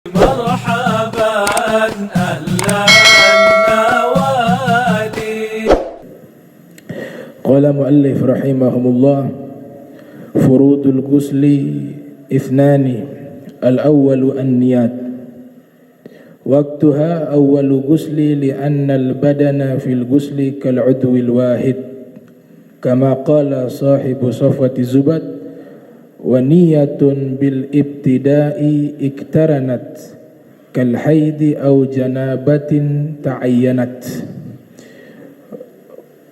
مرحبا أهلا النوادي. قال مؤلف رحمه الله: فروض الغسل اثنان، الأول النيات، وقتها أول غسل لأن البدن في الغسل كالعضو الواحد كما قال صاحب صفوة الزبد: ونية بالابتداء اقترنت كالحيض أو جنابة تعينت.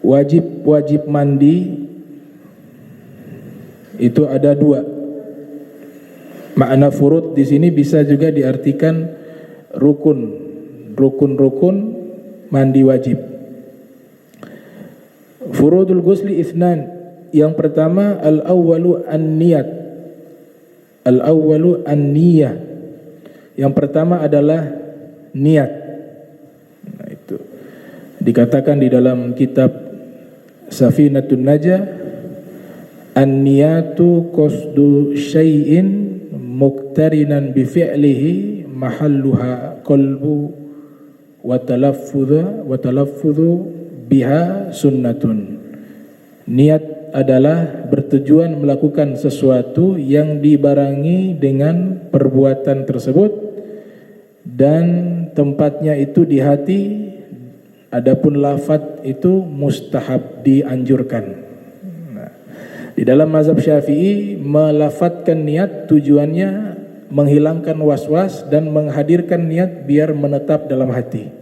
Wajib mandi itu ada dua. Makna furud di sini bisa juga diartikan rukun mandi wajib. Furudul ghusli itsnan. Yang pertama al-awwalu an-niyat. Al-awwalu an-niyah. Yang pertama adalah niat. Nah, itu dikatakan di dalam kitab Safinatun Najah, an-niyatu qasdu syai'in muqtarinan bi fi'lihi mahalluha qalbu wa talaffudhu biha sunnatun. Niat adalah bertujuan melakukan sesuatu yang dibarengi dengan perbuatan tersebut dan tempatnya itu di hati. Adapun lafadz itu mustahab, dianjurkan. Nah, di dalam mazhab Syafi'i melafadzkan niat tujuannya menghilangkan was-was dan menghadirkan niat biar menetap dalam hati.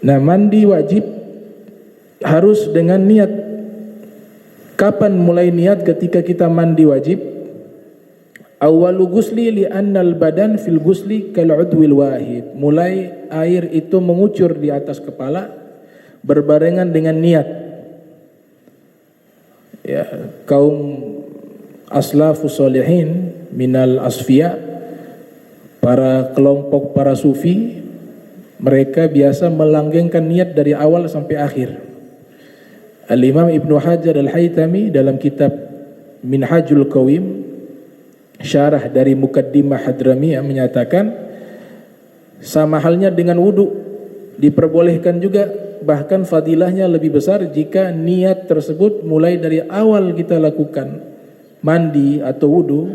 Nah, mandi wajib harus dengan niat. Kapan mulai niat ketika kita mandi wajib? Awwalu ghusli li annal badan fil ghusli kal udwil wahid. Mulai air itu mengucur di atas kepala berbarengan dengan niat. Ya, kaum aslafus sholihin minal asfiya, para kelompok para sufi, mereka biasa melanggengkan niat dari awal sampai akhir. Al-Imam Ibnu Hajar Al-Haytami dalam kitab Minhajul Qawim, syarah dari Muqaddimah Hadramiyah, menyatakan sama halnya dengan wudu, diperbolehkan juga, bahkan fadilahnya lebih besar jika niat tersebut mulai dari awal kita lakukan mandi atau wudu,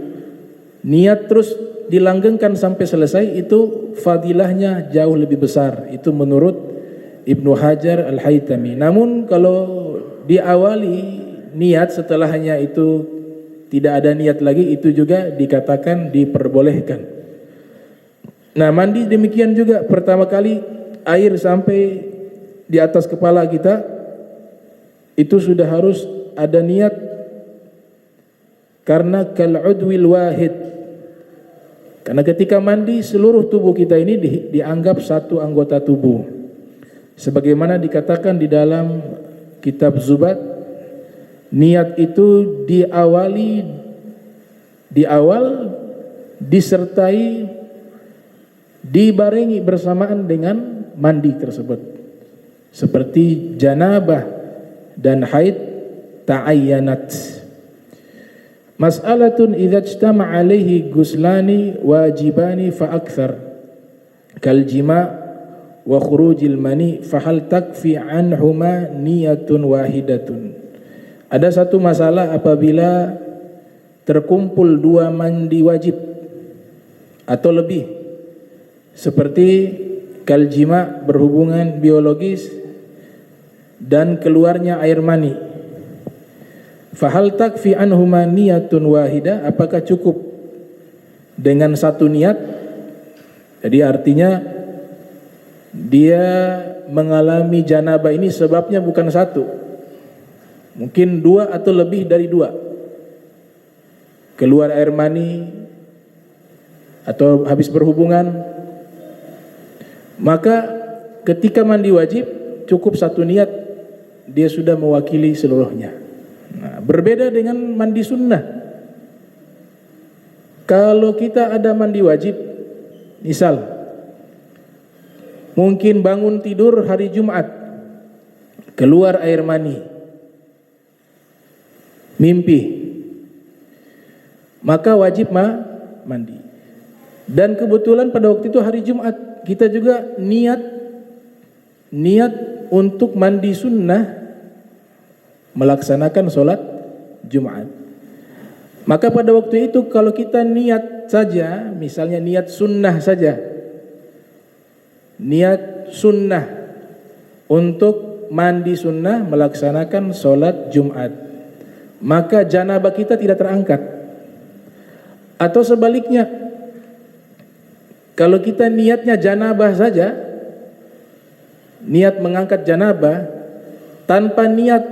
niat terus dilanggengkan sampai selesai, itu fadilahnya jauh lebih besar. Itu menurut Ibnu Hajar Al-Haytami. Namun kalau diawali niat, setelahnya itu tidak ada niat lagi, itu juga dikatakan diperbolehkan. Nah, mandi demikian juga. Pertama kali air sampai di atas kepala kita, itu sudah harus ada niat, karena kal udwil wahid. Karena ketika mandi seluruh tubuh kita ini dianggap satu anggota tubuh. Sebagaimana dikatakan di dalam kitab Zubat, niat itu di awal disertai, dibarengi bersamaan dengan mandi tersebut. Seperti janabah dan haid ta'ayyanat. Mas'alatun idza ijtama'a alaihi guslani wajibani fa akthar kal jima' wa khurujil mani fa hal takfi anhuma niyatun wahidatun. Ada satu masalah apabila terkumpul dua mandi wajib atau lebih, seperti kal jima', berhubungan biologis, dan keluarnya air mani. Fahal takfi anhuma niyatun wahida, apakah cukup dengan satu niat? Jadi artinya dia mengalami janabah ini sebabnya bukan satu, mungkin dua atau lebih dari dua. Keluar air mani atau habis berhubungan, maka ketika mandi wajib cukup satu niat, dia sudah mewakili seluruhnya. Nah, berbeda dengan mandi sunnah. Kalau kita ada mandi wajib, misal mungkin bangun tidur hari Jumat, keluar air mani, mimpi, maka wajib mandi. Dan kebetulan pada waktu itu hari Jumat, kita juga niat untuk mandi sunnah melaksanakan sholat Jumat. Maka pada waktu itu kalau kita niat saja, misalnya niat sunnah saja, niat sunnah untuk mandi sunnah melaksanakan sholat Jumat, maka janabah kita tidak terangkat. Atau sebaliknya, kalau kita niatnya janabah saja, niat mengangkat janabah tanpa niat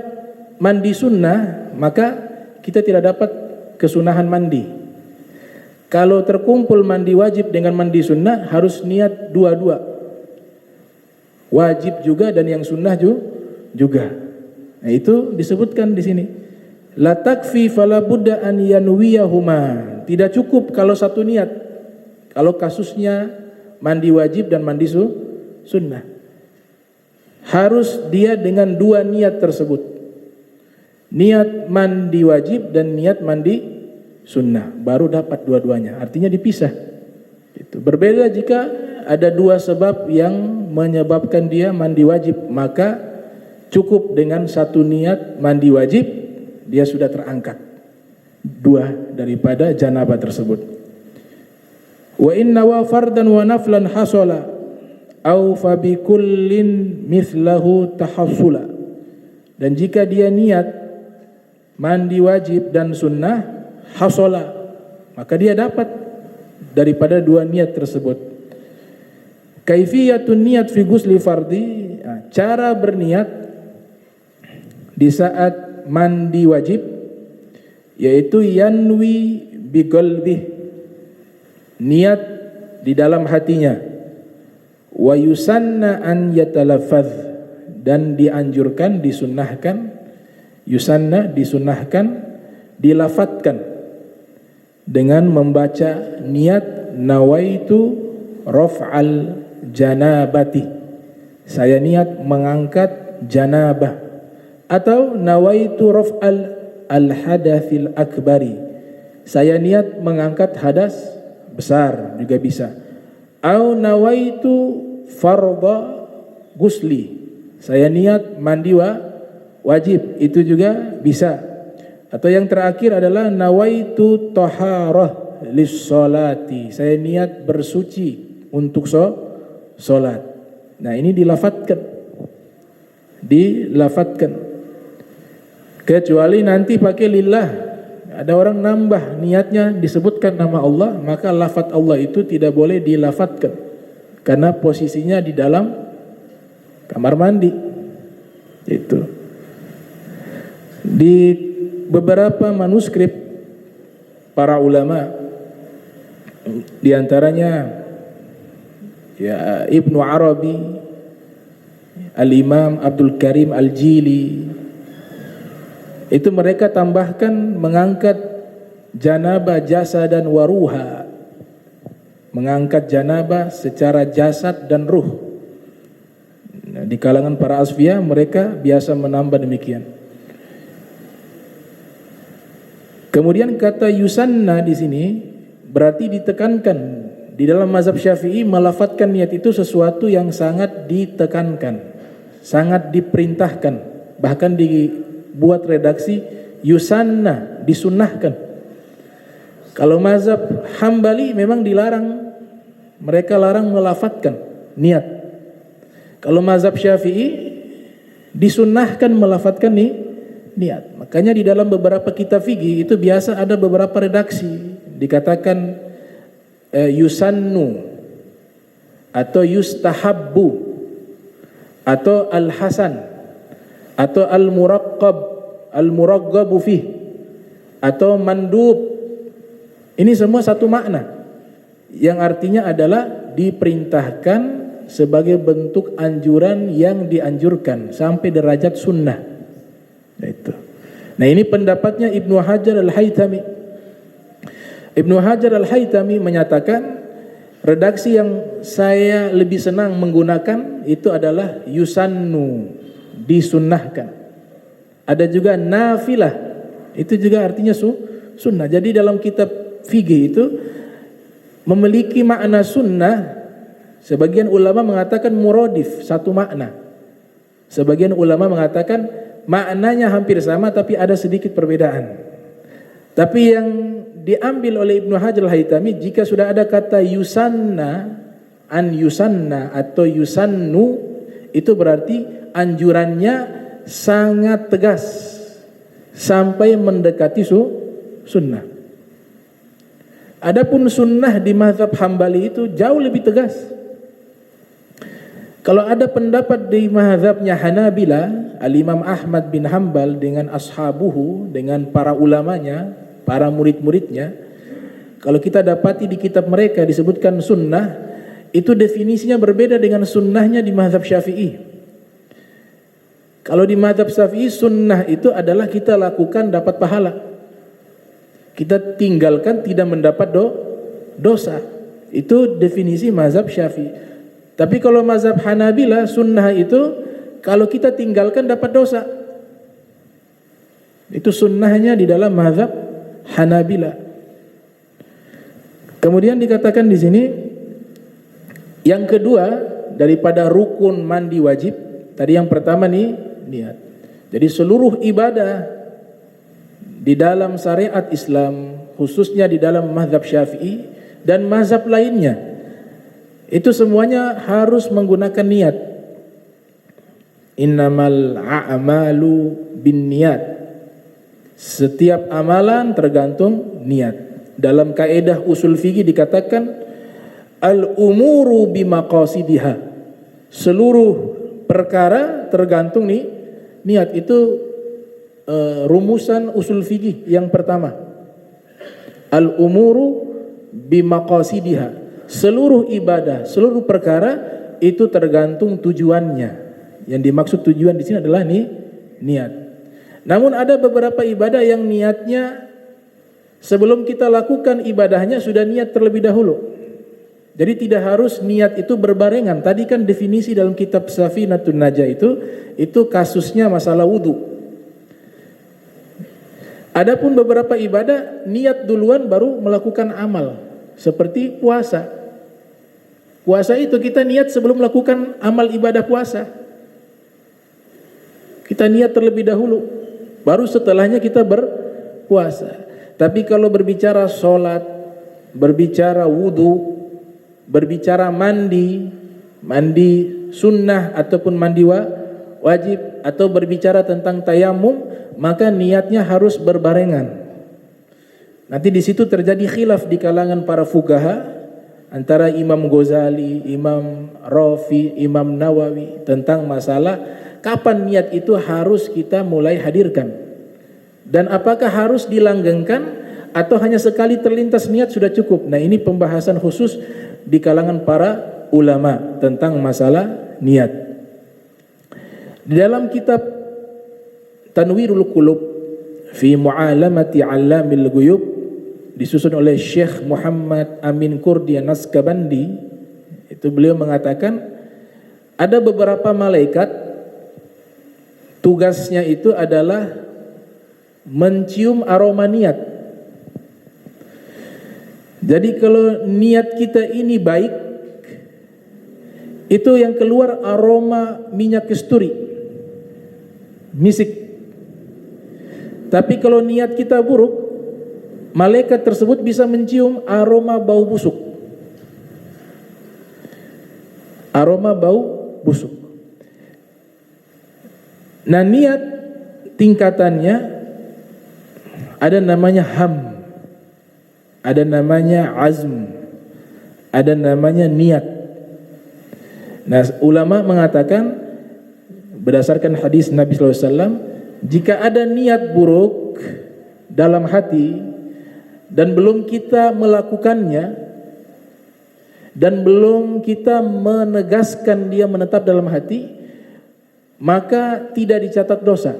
mandi sunnah, maka kita tidak dapat kesunahan mandi. Kalau terkumpul mandi wajib dengan mandi sunnah, harus niat dua-dua, wajib juga dan yang sunnah juga. Nah, itu disebutkan di sini. La takfi fala budda an yanwiyahuma. Tidak cukup kalau satu niat. Kalau kasusnya mandi wajib dan mandi sunnah, harus dia dengan dua niat tersebut. Niat mandi wajib dan niat mandi sunnah, baru dapat dua-duanya. Artinya dipisah. Itu berbeda jika ada dua sebab yang menyebabkan dia mandi wajib, maka cukup dengan satu niat mandi wajib, dia sudah terangkat dua daripada janabah tersebut. Wa inna wa fardan wa naflan hasala au fa bi kullin mithlahu tahassula. Dan jika dia niat mandi wajib dan sunnah hasala, maka dia dapat daripada dua niat tersebut. Kaifiyatun niat fi ghusli fardi, cara berniat di saat mandi wajib, yaitu yanwi bi qalbih, niat di dalam hatinya, wa yusanna an yatalaffaz, dan dianjurkan, disunnahkan, yusanna disunnahkan, dilafatkan dengan membaca niat nawaitu raf'al janabati, saya niat mengangkat janabah, atau nawaitu raf'al al-hadatsil akbari, saya niat mengangkat hadas besar juga bisa. Au nawaitu fardha ghusli, saya niat mandi wajib, itu juga bisa. Atau yang terakhir adalah nawaitu taharah lis-sholati, saya niat bersuci untuk sholat. Nah, ini dilafatkan. Kecuali nanti pakai lillah, ada orang nambah niatnya disebutkan nama Allah, maka lafaz Allah itu tidak boleh dilafatkan karena posisinya di dalam kamar mandi. Itu di beberapa manuskrip para ulama, di antaranya ya Ibnu Arabi, Al-Imam Abdul Karim Al-Jili, itu mereka tambahkan mengangkat janabah jasad dan waruha, mengangkat janabah secara jasad dan ruh. Nah, di kalangan para asfiya mereka biasa menambah demikian. Kemudian kata yusanna di sini berarti ditekankan. Di dalam mazhab Syafi'i melafatkan niat itu sesuatu yang sangat ditekankan, sangat diperintahkan, bahkan dibuat redaksi yusanna, disunnahkan. Kalau mazhab Hambali memang dilarang, mereka larang melafatkan niat. Kalau mazhab Syafi'i disunnahkan melafatkan niat. Makanya di dalam beberapa kitab fikih itu biasa ada beberapa redaksi, dikatakan yusannu atau yustahabbu atau al-hasan atau al-muraqqabu fih atau mandub. Ini semua satu makna yang artinya adalah diperintahkan sebagai bentuk anjuran yang dianjurkan sampai derajat sunnah. Nah, ini pendapatnya Ibnu Hajar Al-Haytami. Ibnu Hajar Al-Haytami menyatakan redaksi yang saya lebih senang menggunakan itu adalah yusannu, disunnahkan. Ada juga nafilah, itu juga artinya sunnah. Jadi dalam kitab fikih itu memiliki makna sunnah. Sebagian ulama mengatakan muradif, satu makna. Sebagian ulama mengatakan maknanya hampir sama tapi ada sedikit perbedaan. Tapi yang diambil oleh Ibnu Hajar al-Haytami, jika sudah ada kata yusanna, an yusanna atau yusannu, itu berarti anjurannya sangat tegas sampai mendekati sunnah. Adapun sunnah di mazhab Hambali itu jauh lebih tegas. Kalau ada pendapat di mazhabnya Hanabila, Al-Imam Ahmad bin Hambal dengan ashabuhu, dengan para ulamanya, para murid-muridnya, kalau kita dapati di kitab mereka disebutkan sunnah, itu definisinya berbeda dengan sunnahnya di mazhab Syafi'i. Kalau di mazhab Syafi'i, sunnah itu adalah kita lakukan dapat pahala, kita tinggalkan tidak mendapat dosa. Itu definisi mazhab Syafi'i. Tapi kalau mazhab Hanabila, sunnah itu kalau kita tinggalkan dapat dosa. Itu sunnahnya di dalam mazhab Hanabila. Kemudian dikatakan di sini, yang kedua daripada rukun mandi wajib, tadi yang pertama nih niat. Jadi seluruh ibadah di dalam syariat Islam, khususnya di dalam mazhab Syafi'i dan mazhab lainnya, itu semuanya harus menggunakan niat. Innamal a'malu binniyat. Setiap amalan tergantung niat. Dalam kaidah usul fikih dikatakan al-umuru bimaqasidiha. Seluruh perkara tergantung niat. Itu rumusan usul fikih yang pertama. Al-umuru bimaqasidiha. Seluruh ibadah, seluruh perkara itu tergantung tujuannya. Yang dimaksud tujuan di sini adalah niat. Namun ada beberapa ibadah yang niatnya sebelum kita lakukan ibadahnya sudah niat terlebih dahulu. Jadi tidak harus niat itu berbarengan. Tadi kan definisi dalam kitab Safinatun Najah itu kasusnya masalah wudu. Adapun beberapa ibadah niat duluan baru melakukan amal, seperti puasa. Puasa itu kita niat sebelum melakukan amal ibadah puasa. Kita niat terlebih dahulu, baru setelahnya kita berpuasa. Tapi kalau berbicara sholat, berbicara wudu, berbicara mandi sunnah ataupun mandi wajib, atau berbicara tentang tayamum, maka niatnya harus berbarengan. Nanti di situ terjadi khilaf di kalangan para fuqaha antara Imam Ghazali, Imam Rafi, Imam Nawawi tentang masalah kapan niat itu harus kita mulai hadirkan, dan apakah harus dilanggengkan atau hanya sekali terlintas niat sudah cukup. Nah, ini pembahasan khusus di kalangan para ulama tentang masalah niat. Di dalam kitab Tanwirul Qulub fi Mu'alamati 'Allamil Ghuyub, disusun oleh Syekh Muhammad Amin Kurdi Naskabandi, itu beliau mengatakan ada beberapa malaikat tugasnya itu adalah mencium aroma niat. Jadi kalau niat kita ini baik, itu yang keluar aroma minyak kasturi, misik. Tapi kalau niat kita buruk, malaikat tersebut bisa mencium aroma bau busuk. Aroma bau busuk. Nah, niat tingkatannya ada namanya ham, ada namanya azm, ada namanya niat. Nah, ulama mengatakan berdasarkan hadis Nabi SAW, jika ada niat buruk dalam hati dan belum kita melakukannya, dan belum kita menegaskan dia menetap dalam hati, maka tidak dicatat dosa.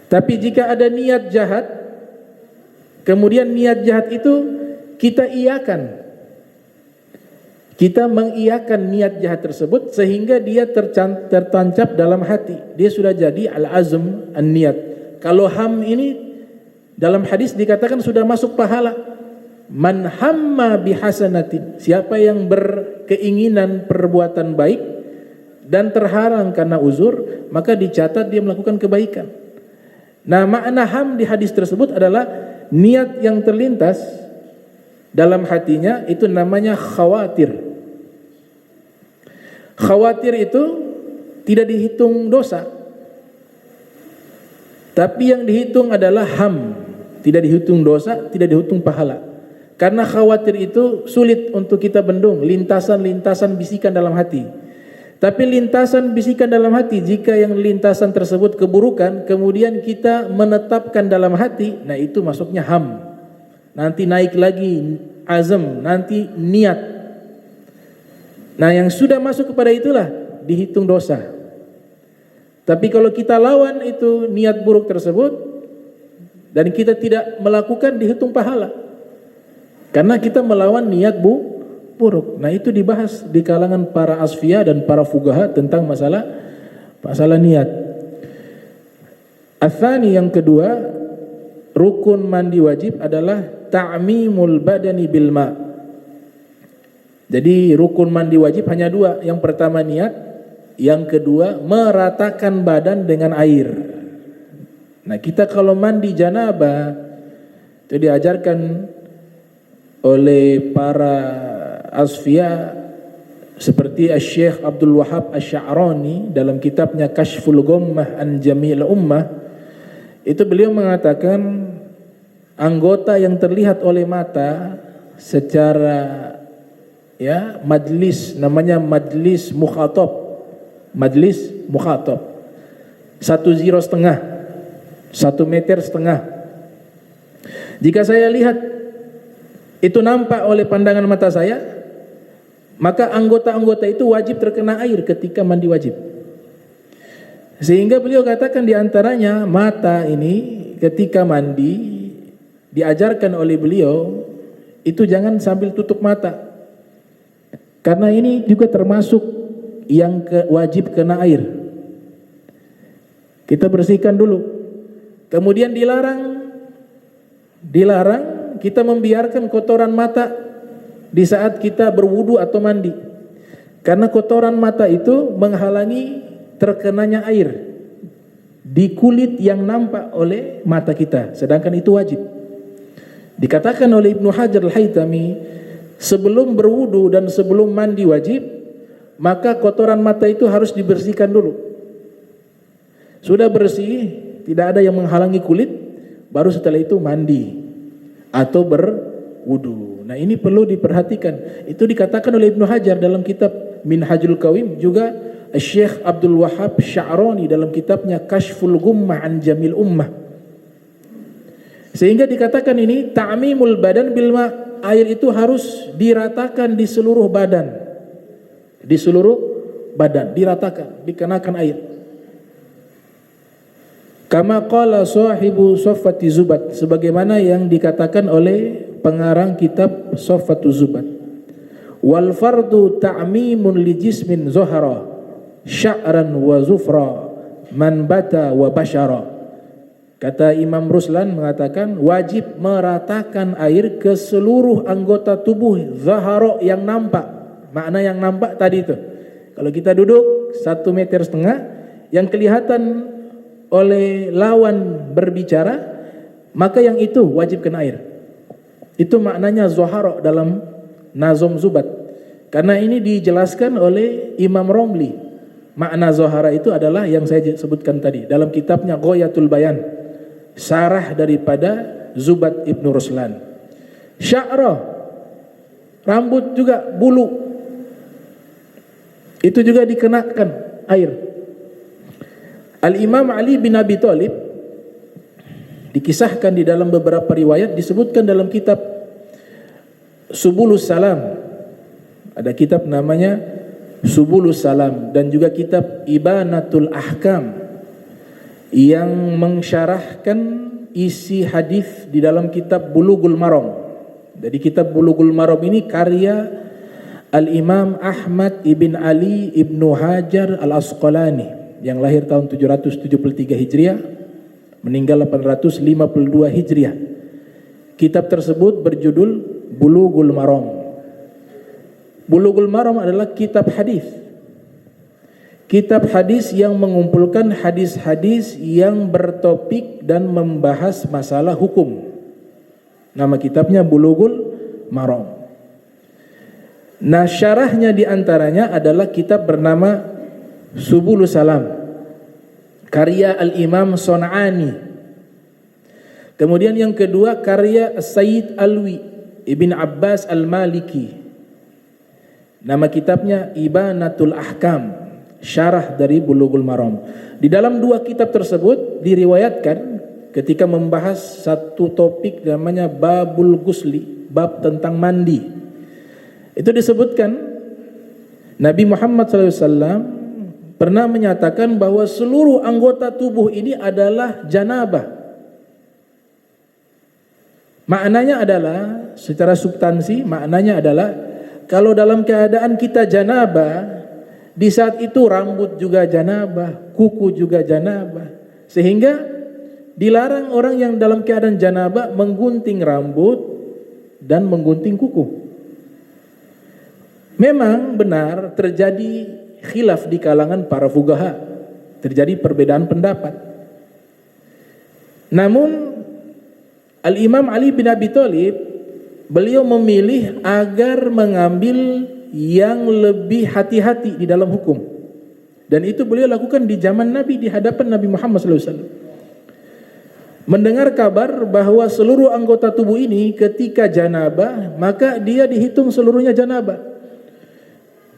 Tapi jika ada niat jahat, kemudian niat jahat itu kita iakan, kita mengiyakan niat jahat tersebut sehingga dia tertancap dalam hati, dia sudah jadi al-azm an-niat. Kalau ham ini dalam hadis dikatakan sudah masuk pahala, Man hamma bihasanatin, siapa yang berkeinginan perbuatan baik dan terhalang karena uzur, maka dicatat dia melakukan kebaikan. Nah, makna ham di hadis tersebut adalah niat yang terlintas dalam hatinya, itu namanya khawatir. Khawatir itu tidak dihitung dosa, tapi yang dihitung adalah ham. Tidak dihitung dosa, tidak dihitung pahala. Karena khawatir itu sulit untuk kita bendung, lintasan-lintasan bisikan dalam hati. Tapi lintasan bisikan dalam hati, jika yang lintasan tersebut keburukan, kemudian kita menetapkan dalam hati, nah itu masuknya ham. Nanti naik lagi azam, nanti niat. Nah, yang sudah masuk kepada itulah dihitung dosa. Tapi kalau kita lawan itu niat buruk tersebut dan kita tidak melakukan, dihitung pahala. Karena kita melawan niat buruk. Nah, itu dibahas di kalangan para asfiya dan para fuqaha tentang masalah niat. Atsani, yang kedua, rukun mandi wajib adalah ta'mimul badani bil ma. Jadi rukun mandi wajib hanya dua. Yang pertama niat, yang kedua meratakan badan dengan air. Nah, kita kalau mandi janabah itu diajarkan oleh para asfiya seperti Syekh Abdul Wahab Asy-Sya'rani dalam kitabnya Kashful Ghummah an Jamil Ummah. Itu beliau mengatakan anggota yang terlihat oleh mata secara majlis, namanya majlis mukhatab. Majlis mukhatab 1,5 meter, 1,5 meter. Jika saya lihat itu nampak oleh pandangan mata saya, maka anggota-anggota itu wajib terkena air ketika mandi wajib. Sehingga beliau katakan di antaranya mata ini ketika mandi diajarkan oleh beliau itu jangan sambil tutup mata. Karena ini juga termasuk yang wajib kena air. Kita bersihkan dulu. Kemudian dilarang kita membiarkan kotoran mata di saat kita berwudu atau mandi. Karena kotoran mata itu menghalangi terkenanya air di kulit yang nampak oleh mata kita, sedangkan itu wajib. Dikatakan oleh Ibnu Hajar Al-Haytami, sebelum berwudu dan sebelum mandi wajib, maka kotoran mata itu harus dibersihkan dulu. Sudah bersih, tidak ada yang menghalangi kulit, baru setelah itu mandi atau berwudu. Nah, ini perlu diperhatikan. Itu dikatakan oleh Ibnu Hajar dalam kitab Minhajul Qawim, juga Syekh Abdul Wahab Sya'rani dalam kitabnya Kashful Ghummah an Jamil Ummah. Sehingga dikatakan ini ta'mimul badan bil ma, air itu harus diratakan di seluruh badan. Di seluruh badan diratakan, dikenakan air. Kama qala sahibu Saffati Zubat, sebagaimana yang dikatakan oleh pengarang kitab Saffatu Zubat. Wal fardu ta'mimun li jismin zuhra sya'ran wa zufra man bata wa bashara. Kata Imam Ruslan mengatakan wajib meratakan air ke seluruh anggota tubuh zahara yang nampak. Makna yang nampak tadi itu, kalau kita duduk 1,5 meter, yang kelihatan oleh lawan berbicara, maka yang itu wajib kena air. Itu maknanya zuhara dalam Nazom Zubat. Karena ini dijelaskan oleh Imam Romli. Makna zuhara itu adalah yang saya sebutkan tadi dalam kitabnya Ghayatul Bayan, sarah daripada Zubat Ibnu Ruslan. Sya'ra, rambut juga, bulu, itu juga dikenakan air. Al-Imam Ali bin Abi Thalib dikisahkan di dalam beberapa riwayat, disebutkan dalam kitab Subulus Salam. Ada kitab namanya Subulus Salam dan juga kitab Ibanatul Ahkam yang mensyarahkan isi hadis di dalam kitab Bulughul Maram. Jadi kitab Bulughul Maram ini karya Al-Imam Ahmad ibn Ali ibnu Hajar Al-Asqalani yang lahir tahun 773 Hijriah, meninggal 852 Hijriah. Kitab tersebut berjudul Bulughul Maram. Bulughul Maram adalah kitab hadis. Kitab hadis yang mengumpulkan hadis-hadis yang bertopik dan membahas masalah hukum. Nama kitabnya Bulughul Maram. Nah, syarahnya diantaranya adalah kitab bernama Subulus Salam, karya Al-Imam Son'ani. Kemudian yang kedua karya Sayyid Alwi Ibn Abbas Al-Maliki. Nama kitabnya Ibanatul Ahkam, syarah dari Bulughul Maram. Di dalam dua kitab tersebut diriwayatkan ketika membahas satu topik namanya Babul Ghusli, bab tentang mandi. Itu disebutkan Nabi Muhammad SAW pernah menyatakan bahwa seluruh anggota tubuh ini adalah janabah. Maknanya adalah, secara substansi maknanya adalah, kalau dalam keadaan kita janabah, di saat itu rambut juga janabah, kuku juga janabah. Sehingga dilarang orang yang dalam keadaan janabah menggunting rambut dan menggunting kuku. Memang benar terjadi khilaf di kalangan para fuqaha, terjadi perbedaan pendapat. Namun Al-Imam Ali bin Abi Thalib, beliau memilih agar mengambil yang lebih hati-hati di dalam hukum. Dan itu beliau lakukan di zaman Nabi, di hadapan Nabi Muhammad SAW. Mendengar kabar bahwa seluruh anggota tubuh ini ketika janabah, maka dia dihitung seluruhnya janabah.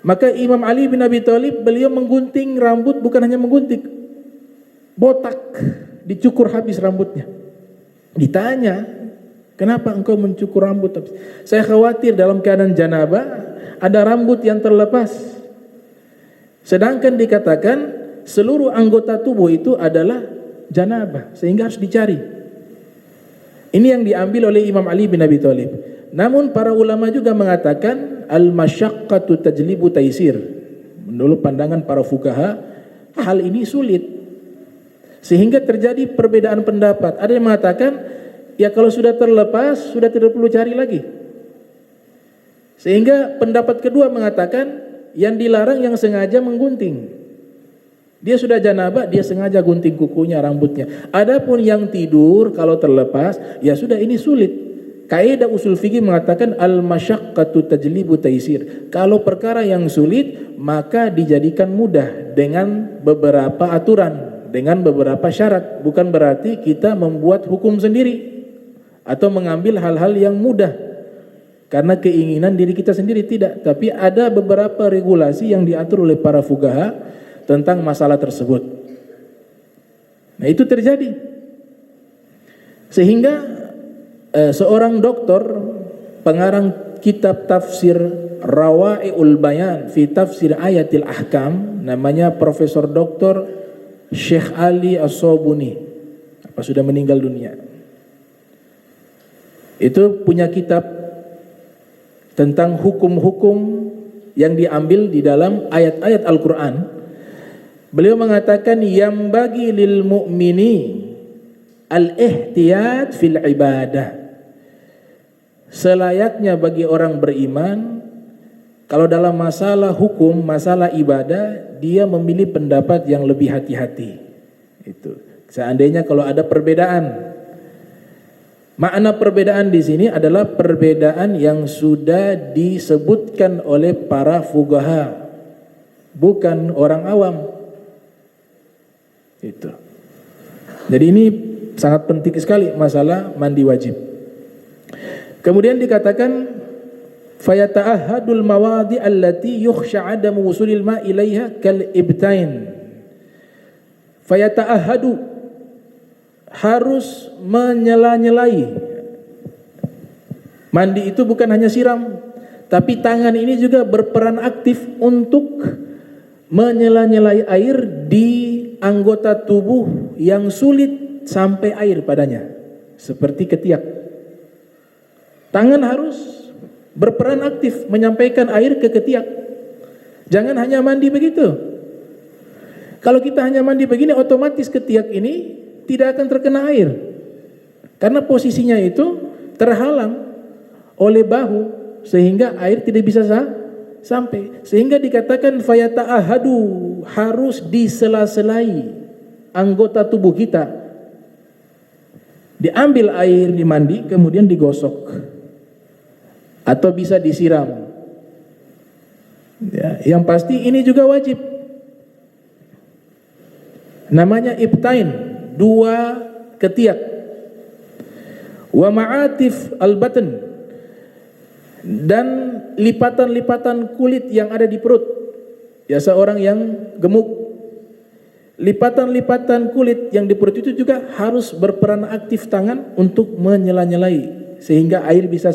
Maka Imam Ali bin Abi Thalib, beliau menggunting rambut, bukan hanya menggunting, botak, dicukur habis rambutnya. Ditanya, kenapa engkau mencukur rambut? Saya khawatir dalam keadaan janabah ada rambut yang terlepas. Sedangkan dikatakan seluruh anggota tubuh itu adalah janabah, sehingga harus dicari. Ini yang diambil oleh Imam Ali bin Abi Thalib. Namun para ulama juga mengatakan al-masyaqqatu tajlibu taisir. Menurut pandangan para fuqaha, hal ini sulit. Sehingga terjadi perbedaan pendapat. Ada yang mengatakan, ya kalau sudah terlepas, sudah tidak perlu cari lagi. Sehingga pendapat kedua mengatakan, yang dilarang yang sengaja menggunting. Dia sudah janabah, dia sengaja gunting kukunya, rambutnya. Adapun yang tidur, kalau terlepas, ya sudah, ini sulit. Kaidah usul fikih mengatakan al-masyaqqatu tajlibu taisir. Kalau perkara yang sulit, maka dijadikan mudah dengan beberapa aturan, dengan beberapa syarat. Bukan berarti kita membuat hukum sendiri atau mengambil hal-hal yang mudah karena keinginan diri kita sendiri, tidak. Tapi ada beberapa regulasi yang diatur oleh para fuqaha tentang masalah tersebut. Nah, itu terjadi. Sehingga seorang doktor pengarang kitab tafsir Rawai'ul Bayan fi Tafsir Ayatil Ahkam, namanya Profesor Dr. Syekh Ali As-Sobuni, sudah meninggal dunia. Itu punya kitab tentang hukum-hukum yang diambil di dalam ayat-ayat Al-Quran. Beliau mengatakan yang bagi lil mu'mini al-ihtiyat fil ibadah. Selayaknya bagi orang beriman, kalau dalam masalah hukum, masalah ibadah, dia memilih pendapat yang lebih hati-hati. Itu. Seandainya kalau ada perbedaan, makna perbedaan di sini adalah perbedaan yang sudah disebutkan oleh para fuqaha, bukan orang awam. Itu. Jadi ini sangat penting sekali masalah mandi wajib. Kemudian dikatakan fayata'ahadul mawadi allati yukhsha 'adamu wusulil ma' ilaiha kal ibtain. Fayata'ahadu, harus menyela-nyelai. Mandi itu bukan hanya siram, tapi tangan ini juga berperan aktif untuk menyela-nyelai air di anggota tubuh yang sulit sampai air padanya, seperti ketiak. Tangan harus berperan aktif menyampaikan air ke ketiak. Jangan hanya mandi begitu. Kalau kita hanya mandi begini, otomatis ketiak ini tidak akan terkena air, karena posisinya itu terhalang oleh bahu sehingga air tidak bisa sampai. Sehingga dikatakan fayata'ahadu, harus disela-selai anggota tubuh kita. Diambil air, dimandi, kemudian digosok atau bisa disiram. Ya, yang pasti ini juga wajib. Namanya ibtain, dua ketiak. Wa ma'atif al-batn, dan lipatan-lipatan kulit yang ada di perut. Biasa orang yang gemuk, lipatan-lipatan kulit yang di perut itu juga harus berperan aktif tangan untuk menyela-nyelai sehingga air bisa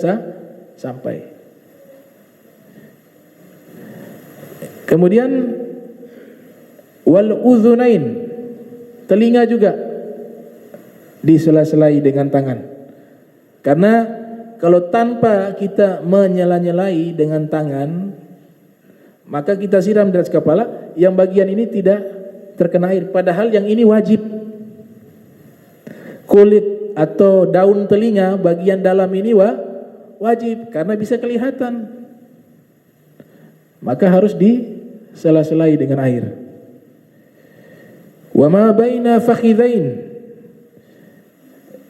sampai. Kemudian wal udhunain, telinga juga disela-selai dengan tangan. Karena kalau tanpa kita menyela-nyelai dengan tangan, maka kita siram di atas kepala, yang bagian ini tidak terkena air, padahal yang ini wajib. Kulit atau daun telinga bagian dalam ini wajib karena bisa kelihatan, maka harus disela-selai dengan air. Wa ma baina fakhidhain,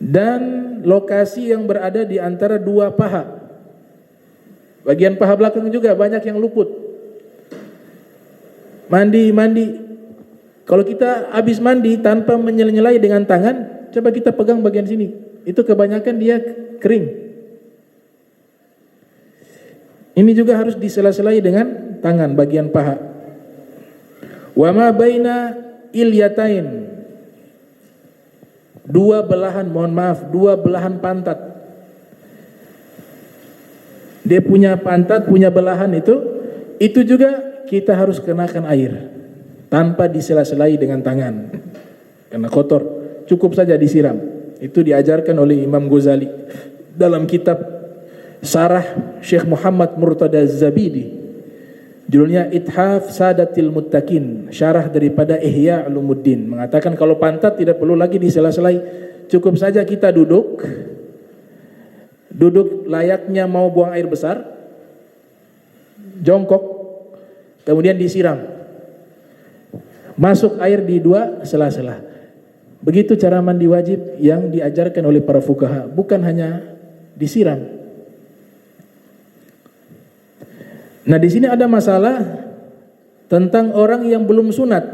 dan lokasi yang berada di antara dua paha. Bagian paha belakang juga banyak yang luput. Mandi, kalau kita habis mandi tanpa menyela-nyelai dengan tangan, coba kita pegang bagian sini, itu kebanyakan dia kering. Ini juga harus disela-selai dengan tangan bagian paha. Wa ma baina ilyatain, dua belahan pantat. Dia punya pantat, punya belahan itu juga kita harus kenakan air tanpa disela-selai dengan tangan karena kotor, cukup saja disiram. Itu diajarkan oleh Imam Ghazali dalam kitab Sarah Syekh Muhammad Murtada Zabidi, judulnya Ithaf Sadatil Muttaqin, syarah daripada Ihya Ulumuddin, mengatakan kalau pantat tidak perlu lagi disela-selai, cukup saja kita duduk layaknya mau buang air besar, jongkok, kemudian disiram, masuk air di dua sela-sela. Begitu cara mandi wajib yang diajarkan oleh para fuqaha, bukan hanya disiram. Nah, di sini ada masalah tentang orang yang belum sunat.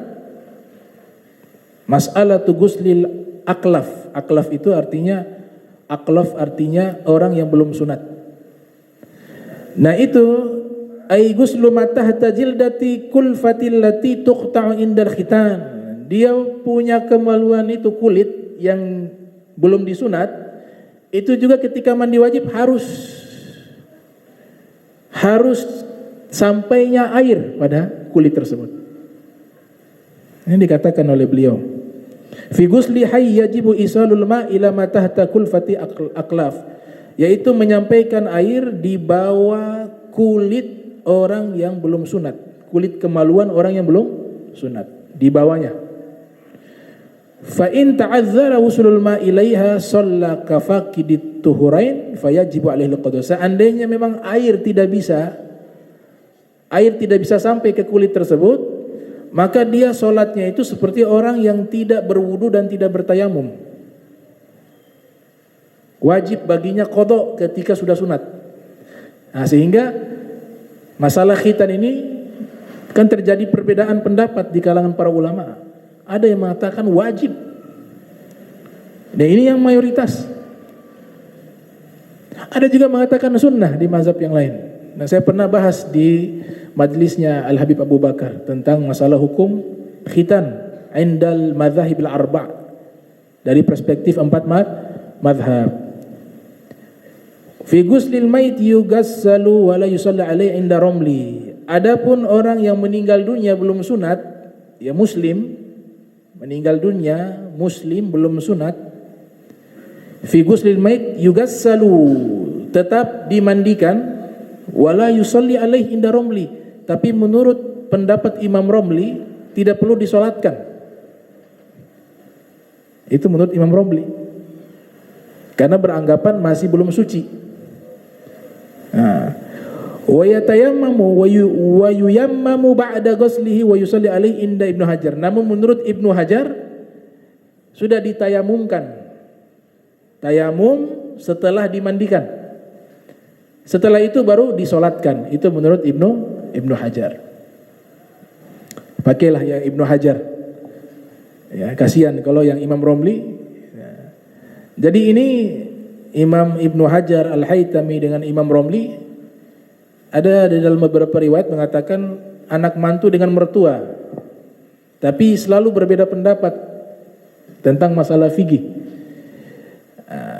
Mas'alatu guslil aklaf. Aklaf itu artinya orang yang belum sunat. Nah, itu ay guslu ma tahta jildati kulfatil lati tuqta'u indal khitan. Dia punya kemaluan itu kulit yang belum disunat, itu juga ketika mandi wajib harus sampainya air pada kulit tersebut. Ini dikatakan oleh beliau, fi ghusli hayy yajibu isalul ma ila ma tahta kulfati aklaf, yaitu menyampaikan air di bawah kulit orang yang belum sunat, kulit kemaluan orang yang belum sunat, di bawahnya. Fa in ta'azzara wusulul ma ilaiha shalla kafaqidit tuhurain fayajibu alaihi alqada. Seandainya memang air tidak bisa sampai ke kulit tersebut, maka dia sholatnya itu seperti orang yang tidak berwudu dan tidak bertayamum. Wajib baginya qada ketika sudah sunat. Nah, sehingga masalah khitan ini kan terjadi perbedaan pendapat di kalangan para ulama. Ada yang mengatakan wajib, dan ini yang mayoritas. Ada juga mengatakan sunnah di mazhab yang lain. Nah, saya pernah bahas di majlisnya Al-Habib Abu Bakar tentang masalah hukum khitan indal madhahib al-arba' dari perspektif 4 madhab. Fi guslil mayt yughassalu wa la yusalla alaihi inda ramli. Adapun orang yang meninggal dunia belum sunat, ya muslim, meninggal dunia muslim belum sunat, fi guslil mayt yughassalu, tetap dimandikan, wala yusalli alaihi inda ramli, tapi menurut pendapat Imam Romli tidak perlu disolatkan. Itu menurut Imam Romli, karena beranggapan masih belum suci. Wa yatayammamu wa yuyammamu ba'da ghuslihi wa yusalli alaihi inda Ibnu Hajar. Namun menurut Ibnu Hajar sudah ditayamumkan. Tayamum setelah dimandikan. Setelah itu baru disolatkan. Itu menurut Ibnu Hajar. Pakailah yang Ibnu Hajar. Ya, kasihan kalau yang Imam Romli. Ya. Jadi ini Imam Ibnu Hajar Al-Haytami dengan Imam Romli ada di dalam beberapa riwayat mengatakan anak mantu dengan mertua, tapi selalu berbeda pendapat tentang masalah fikih.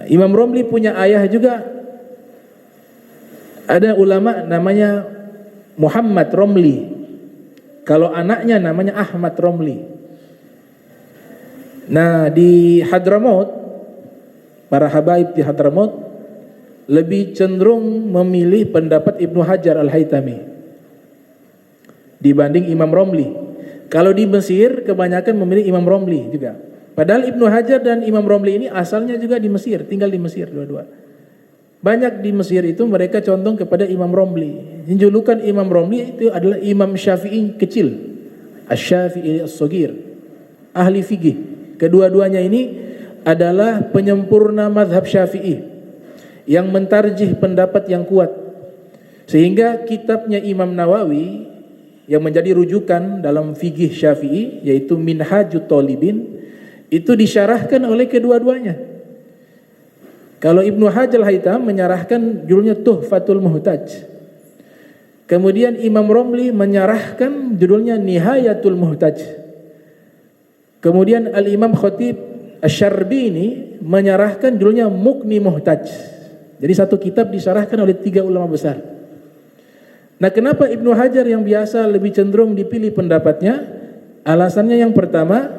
Imam Romli punya ayah juga, ada ulama namanya Muhammad Romli, kalau anaknya namanya Ahmad Romli. Nah di Hadramaut, para habaib di Hadramaut lebih cenderung memilih pendapat Ibnu Hajar Al-Haytami dibanding Imam Romli. Kalau di Mesir kebanyakan memilih Imam Romli juga. Padahal Ibnu Hajar dan Imam Romli ini asalnya juga di Mesir, tinggal di Mesir dua-dua. Banyak di Mesir itu mereka condong kepada Imam Romli. Julukan Imam Romli itu adalah Imam Syafi'i kecil, Asy-Syafi'i As-Shaghir, ahli fikih. Kedua-duanya ini adalah penyempurna mazhab Syafi'i yang mentarjih pendapat yang kuat, sehingga kitabnya Imam Nawawi yang menjadi rujukan dalam fikih Syafi'i yaitu Minhajut Thalibin itu disyarahkan oleh kedua-duanya. Kalau Ibnu Hajar Al-Haytham menyarahkan judulnya Tuhfatul Muhtaj, kemudian Imam Romli menyarahkan judulnya Nihayatul Muhtaj, kemudian Al-Imam Khatib Asy-Syarbini menyarahkan judulnya Mughni Muhtaj. Jadi satu kitab disyarahkan oleh 3 ulama besar. Nah, kenapa Ibnu Hajar yang biasa lebih cenderung dipilih pendapatnya? Alasannya yang pertama,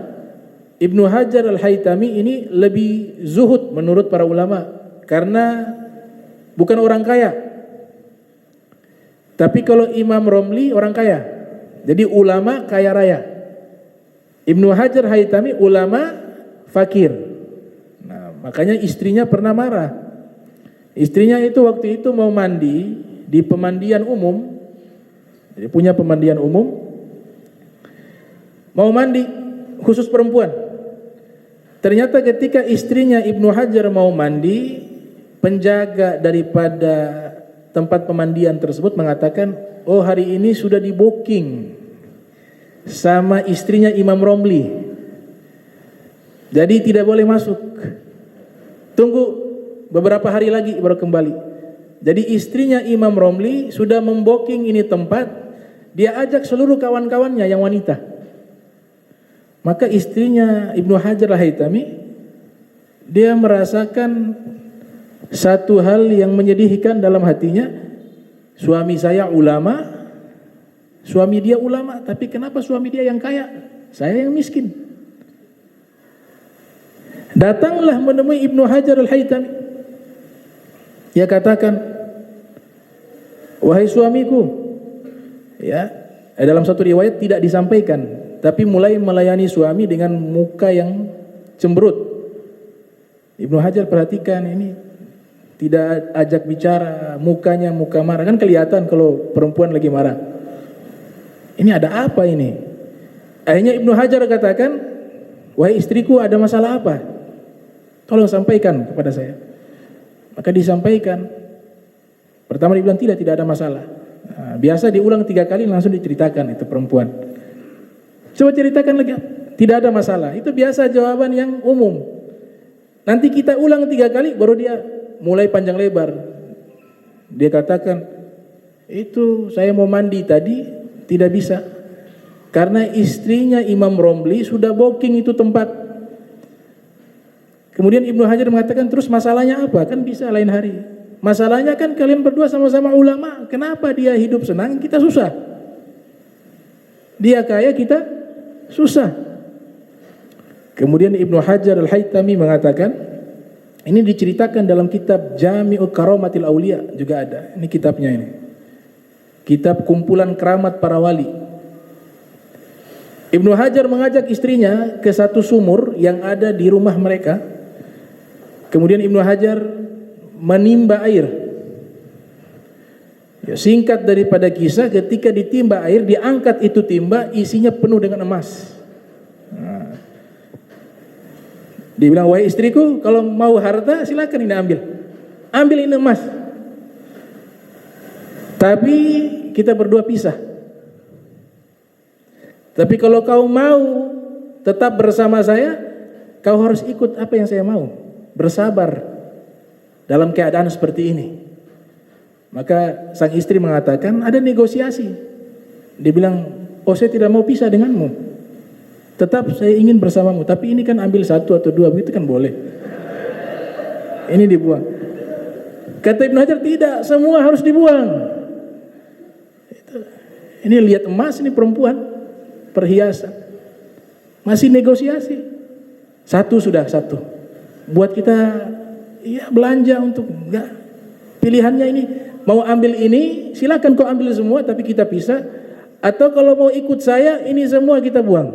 Ibnu Hajar Al-Haytami ini lebih zuhud menurut para ulama karena bukan orang kaya. Tapi kalau Imam Romli orang kaya. Jadi ulama kaya raya. Ibnu Hajar Al-Haytami ulama fakir. Nah, makanya istrinya pernah marah. Istrinya itu waktu itu mau mandi di pemandian umum, jadi punya pemandian umum, mau mandi khusus perempuan. Ternyata ketika istrinya Ibnu Hajar mau mandi, penjaga daripada tempat pemandian tersebut mengatakan, oh hari ini sudah di booking sama istrinya Imam Romli, jadi tidak boleh masuk. Tunggu beberapa hari lagi baru kembali. Jadi istrinya Imam Romli sudah membooking ini tempat, dia ajak seluruh kawan-kawannya yang wanita. Maka istrinya Ibnu Hajar Al-Haytami, dia merasakan satu hal yang menyedihkan dalam hatinya. Suami saya ulama, suami dia ulama, tapi kenapa suami dia yang kaya, saya yang miskin? Datanglah menemui Ibnu Hajar Al-Haytami. Dia katakan, wahai suamiku, ya, dalam satu riwayat tidak disampaikan, tapi mulai melayani suami dengan muka yang cemberut. Ibnu Hajar perhatikan ini, tidak ajak bicara, mukanya muka marah, kan kelihatan kalau perempuan lagi marah. Ini ada apa ini? Akhirnya Ibnu Hajar katakan, wahai istriku, ada masalah apa? Tolong sampaikan kepada saya. Maka disampaikan. Pertama dibilang tidak ada masalah. Nah, biasa diulang 3 kali langsung diceritakan itu perempuan. Coba ceritakan lagi. Tidak ada masalah. Itu biasa jawaban yang umum. Nanti kita ulang 3 kali baru dia mulai panjang lebar. Dia katakan, itu saya mau mandi tadi tidak bisa karena istrinya Imam Romli sudah booking itu tempat. Kemudian Ibnu Hajar mengatakan, terus masalahnya apa? Kan bisa lain hari. Masalahnya kan kalian berdua sama-sama ulama. Kenapa dia hidup senang, kita susah? Dia kaya, kita susah. Kemudian Ibnu Hajar Al-Haytami mengatakan, ini diceritakan dalam kitab Jami'u Karamatil Aulia juga ada. Ini kitabnya ini. Kitab kumpulan keramat para wali. Ibnu Hajar mengajak istrinya ke satu sumur yang ada di rumah mereka. Kemudian Ibnu Hajar menimba air. Ya, singkat daripada kisah, ketika ditimba air, diangkat itu timba, isinya penuh dengan emas. Nah, dia bilang, wahai istriku, kalau mau harta silakan ini ambil. Ambil ini emas. Tapi kita berdua pisah. Tapi kalau kau mau tetap bersama saya, kau harus ikut apa yang saya mau. Bersabar dalam keadaan seperti ini. Maka sang istri mengatakan, ada negosiasi. Dia bilang, oh saya tidak mau pisah denganmu. Tetap saya ingin bersamamu. Tapi ini kan ambil satu atau dua, begitu kan boleh. Ini dibuang. Kata Ibnu Hajar, tidak, semua harus dibuang. Ini lihat emas, ini perempuan, perhiasan. Masih negosiasi. Satu sudah, satu. Buat kita ya belanja untuk enggak. Pilihannya ini, mau ambil ini, silakan kau ambil semua tapi kita pisah. Atau kalau mau ikut saya, ini semua kita buang.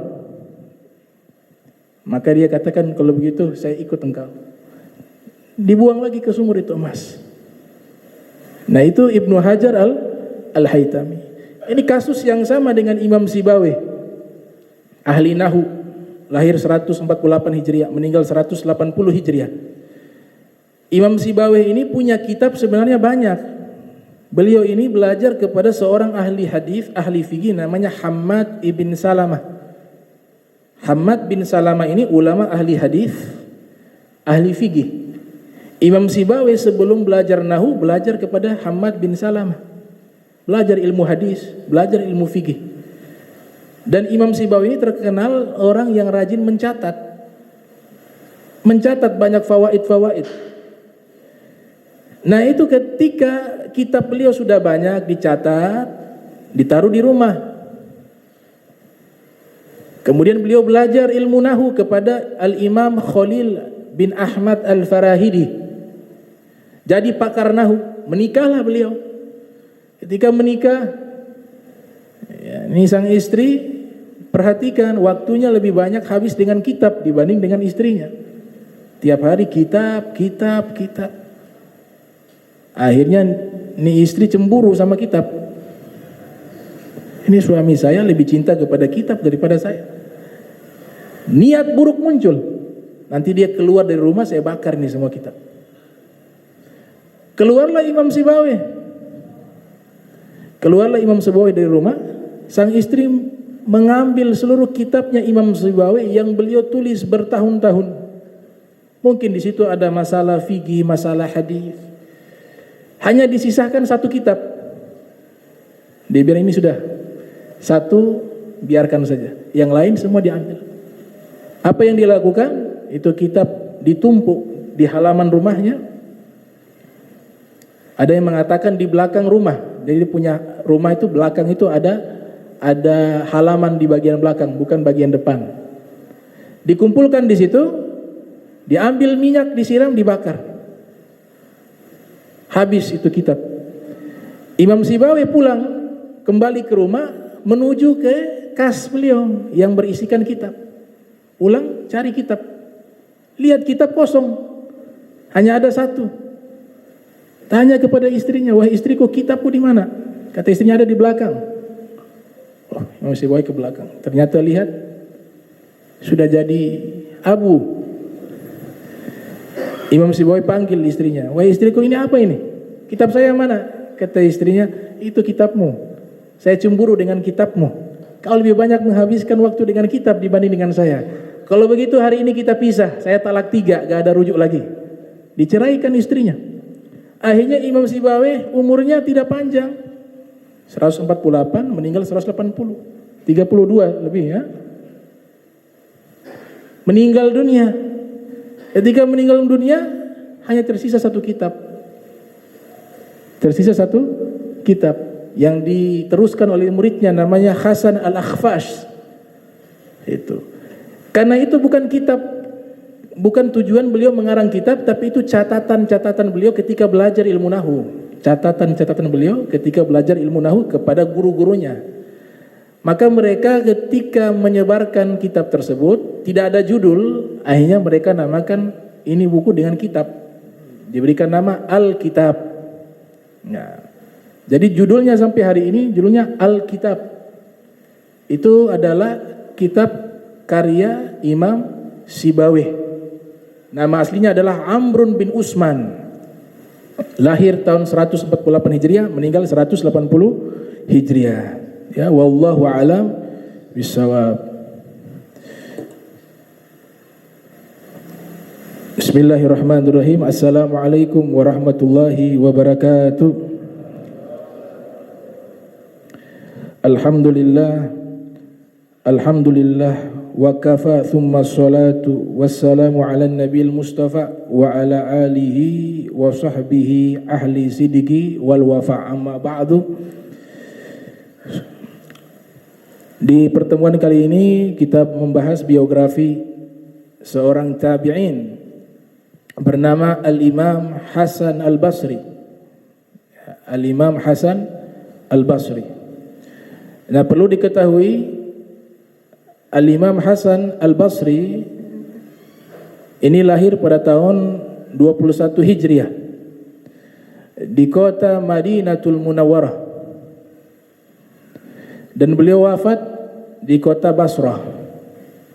Maka dia katakan, kalau begitu saya ikut engkau. Dibuang lagi ke sumur itu emas. Nah itu Ibnu Hajar al-Haytami. Ini kasus yang sama dengan Imam Sibawayh, ahli Nahu, lahir 148 Hijriah, meninggal 180 Hijriah. Imam Sibawayh ini punya kitab sebenarnya banyak. Beliau ini belajar kepada seorang ahli hadis, ahli fikih namanya Hammad ibn Salamah. Hammad bin Salamah ini ulama ahli hadis, ahli fikih. Imam Sibawayh sebelum belajar Nahu belajar kepada Hammad bin Salamah. Belajar ilmu hadis, belajar ilmu fikih. Dan Imam Sibawayh ini terkenal orang yang rajin mencatat. Mencatat banyak fawaid-fawaid. Nah itu ketika kitab beliau sudah banyak dicatat, ditaruh di rumah. Kemudian beliau belajar ilmu Nahu kepada Al-Imam Khalil bin Ahmad Al-Farahidi. Jadi pakar Nahu, menikahlah beliau. Ketika menikah, ya, ini sang istri, perhatikan waktunya lebih banyak habis dengan kitab dibanding dengan istrinya. Tiap hari kitab. Akhirnya ini istri cemburu sama kitab. Ini suami saya lebih cinta kepada kitab daripada saya. Niat buruk muncul. Nanti dia keluar dari rumah, saya bakar ini semua kitab. Keluarlah Imam Sibawayh. Keluarlah Imam Sibawayh dari rumah, sang istri mengambil seluruh kitabnya Imam Sibawayh yang beliau tulis bertahun-tahun. Mungkin di situ ada masalah fikih, masalah hadis. Hanya disisahkan satu kitab. Dia bilang ini sudah satu, biarkan saja. Yang lain semua diambil. Apa yang dilakukan? Itu kitab ditumpuk di halaman rumahnya. Ada yang mengatakan di belakang rumah. Jadi punya rumah itu belakang itu ada halaman di bagian belakang, bukan bagian depan. Dikumpulkan di situ, diambil minyak, disiram, dibakar. Habis itu kitab. Imam Sibawayh pulang kembali ke rumah menuju ke kas beliau yang berisikan kitab. Pulang cari kitab. Lihat kitab kosong. Hanya ada satu. Tanya kepada istrinya, wahai istriku, kitabku di mana? Kata istrinya, ada di belakang. Oh, Imam Sibawayh ke belakang. Ternyata lihat, sudah jadi abu. Imam Sibawayh panggil istrinya, wahai istriku, ini apa ini? Kitab saya mana? Kata istrinya, itu kitabmu. Saya cemburu dengan kitabmu. Kau lebih banyak menghabiskan waktu dengan kitab dibanding dengan saya. Kalau begitu hari ini kita pisah. Saya talak 3, gak ada rujuk lagi. Diceraikan istrinya. Akhirnya Imam Sibawayh umurnya tidak panjang, 148, meninggal 180, 32 lebih ya. Meninggal dunia. Ketika meninggal dunia hanya tersisa satu kitab. Tersisa satu kitab yang diteruskan oleh muridnya namanya Hasan Al-Akhfash. Itu. Karena itu bukan kitab. Bukan tujuan beliau mengarang kitab, tapi itu catatan-catatan beliau ketika belajar ilmu Nahu. Catatan-catatan beliau ketika belajar ilmu Nahu kepada guru-gurunya. Maka mereka ketika menyebarkan kitab tersebut, tidak ada judul, akhirnya mereka namakan ini buku dengan kitab. Diberikan nama Al-Kitab. Nah, Jadi judulnya sampai hari ini judulnya Alkitab. Itu adalah kitab karya Imam Sibawih. Nama aslinya adalah Amrun bin Usman. Lahir tahun 148 Hijriah, meninggal 180 Hijriah. Ya, wallahu a'lam bishawab. Bismillahirrahmanirrahim. Assalamualaikum warahmatullahi wabarakatuh. Alhamdulillah wa kafa thumma salatu wassalamu ala nabiyil mustafa wa ala alihi wa sahbihi ahli sidiki wal wafa, amma ba'du. Di pertemuan kali ini kita membahas biografi seorang tabi'in bernama Al-Imam Hasan Al-Basri. Al-Imam Hasan Al-Basri. Nah, perlu diketahui Al-Imam Hasan Al-Basri ini lahir pada tahun 21 Hijriah di kota Madinatul Munawwarah, dan beliau wafat di kota Basrah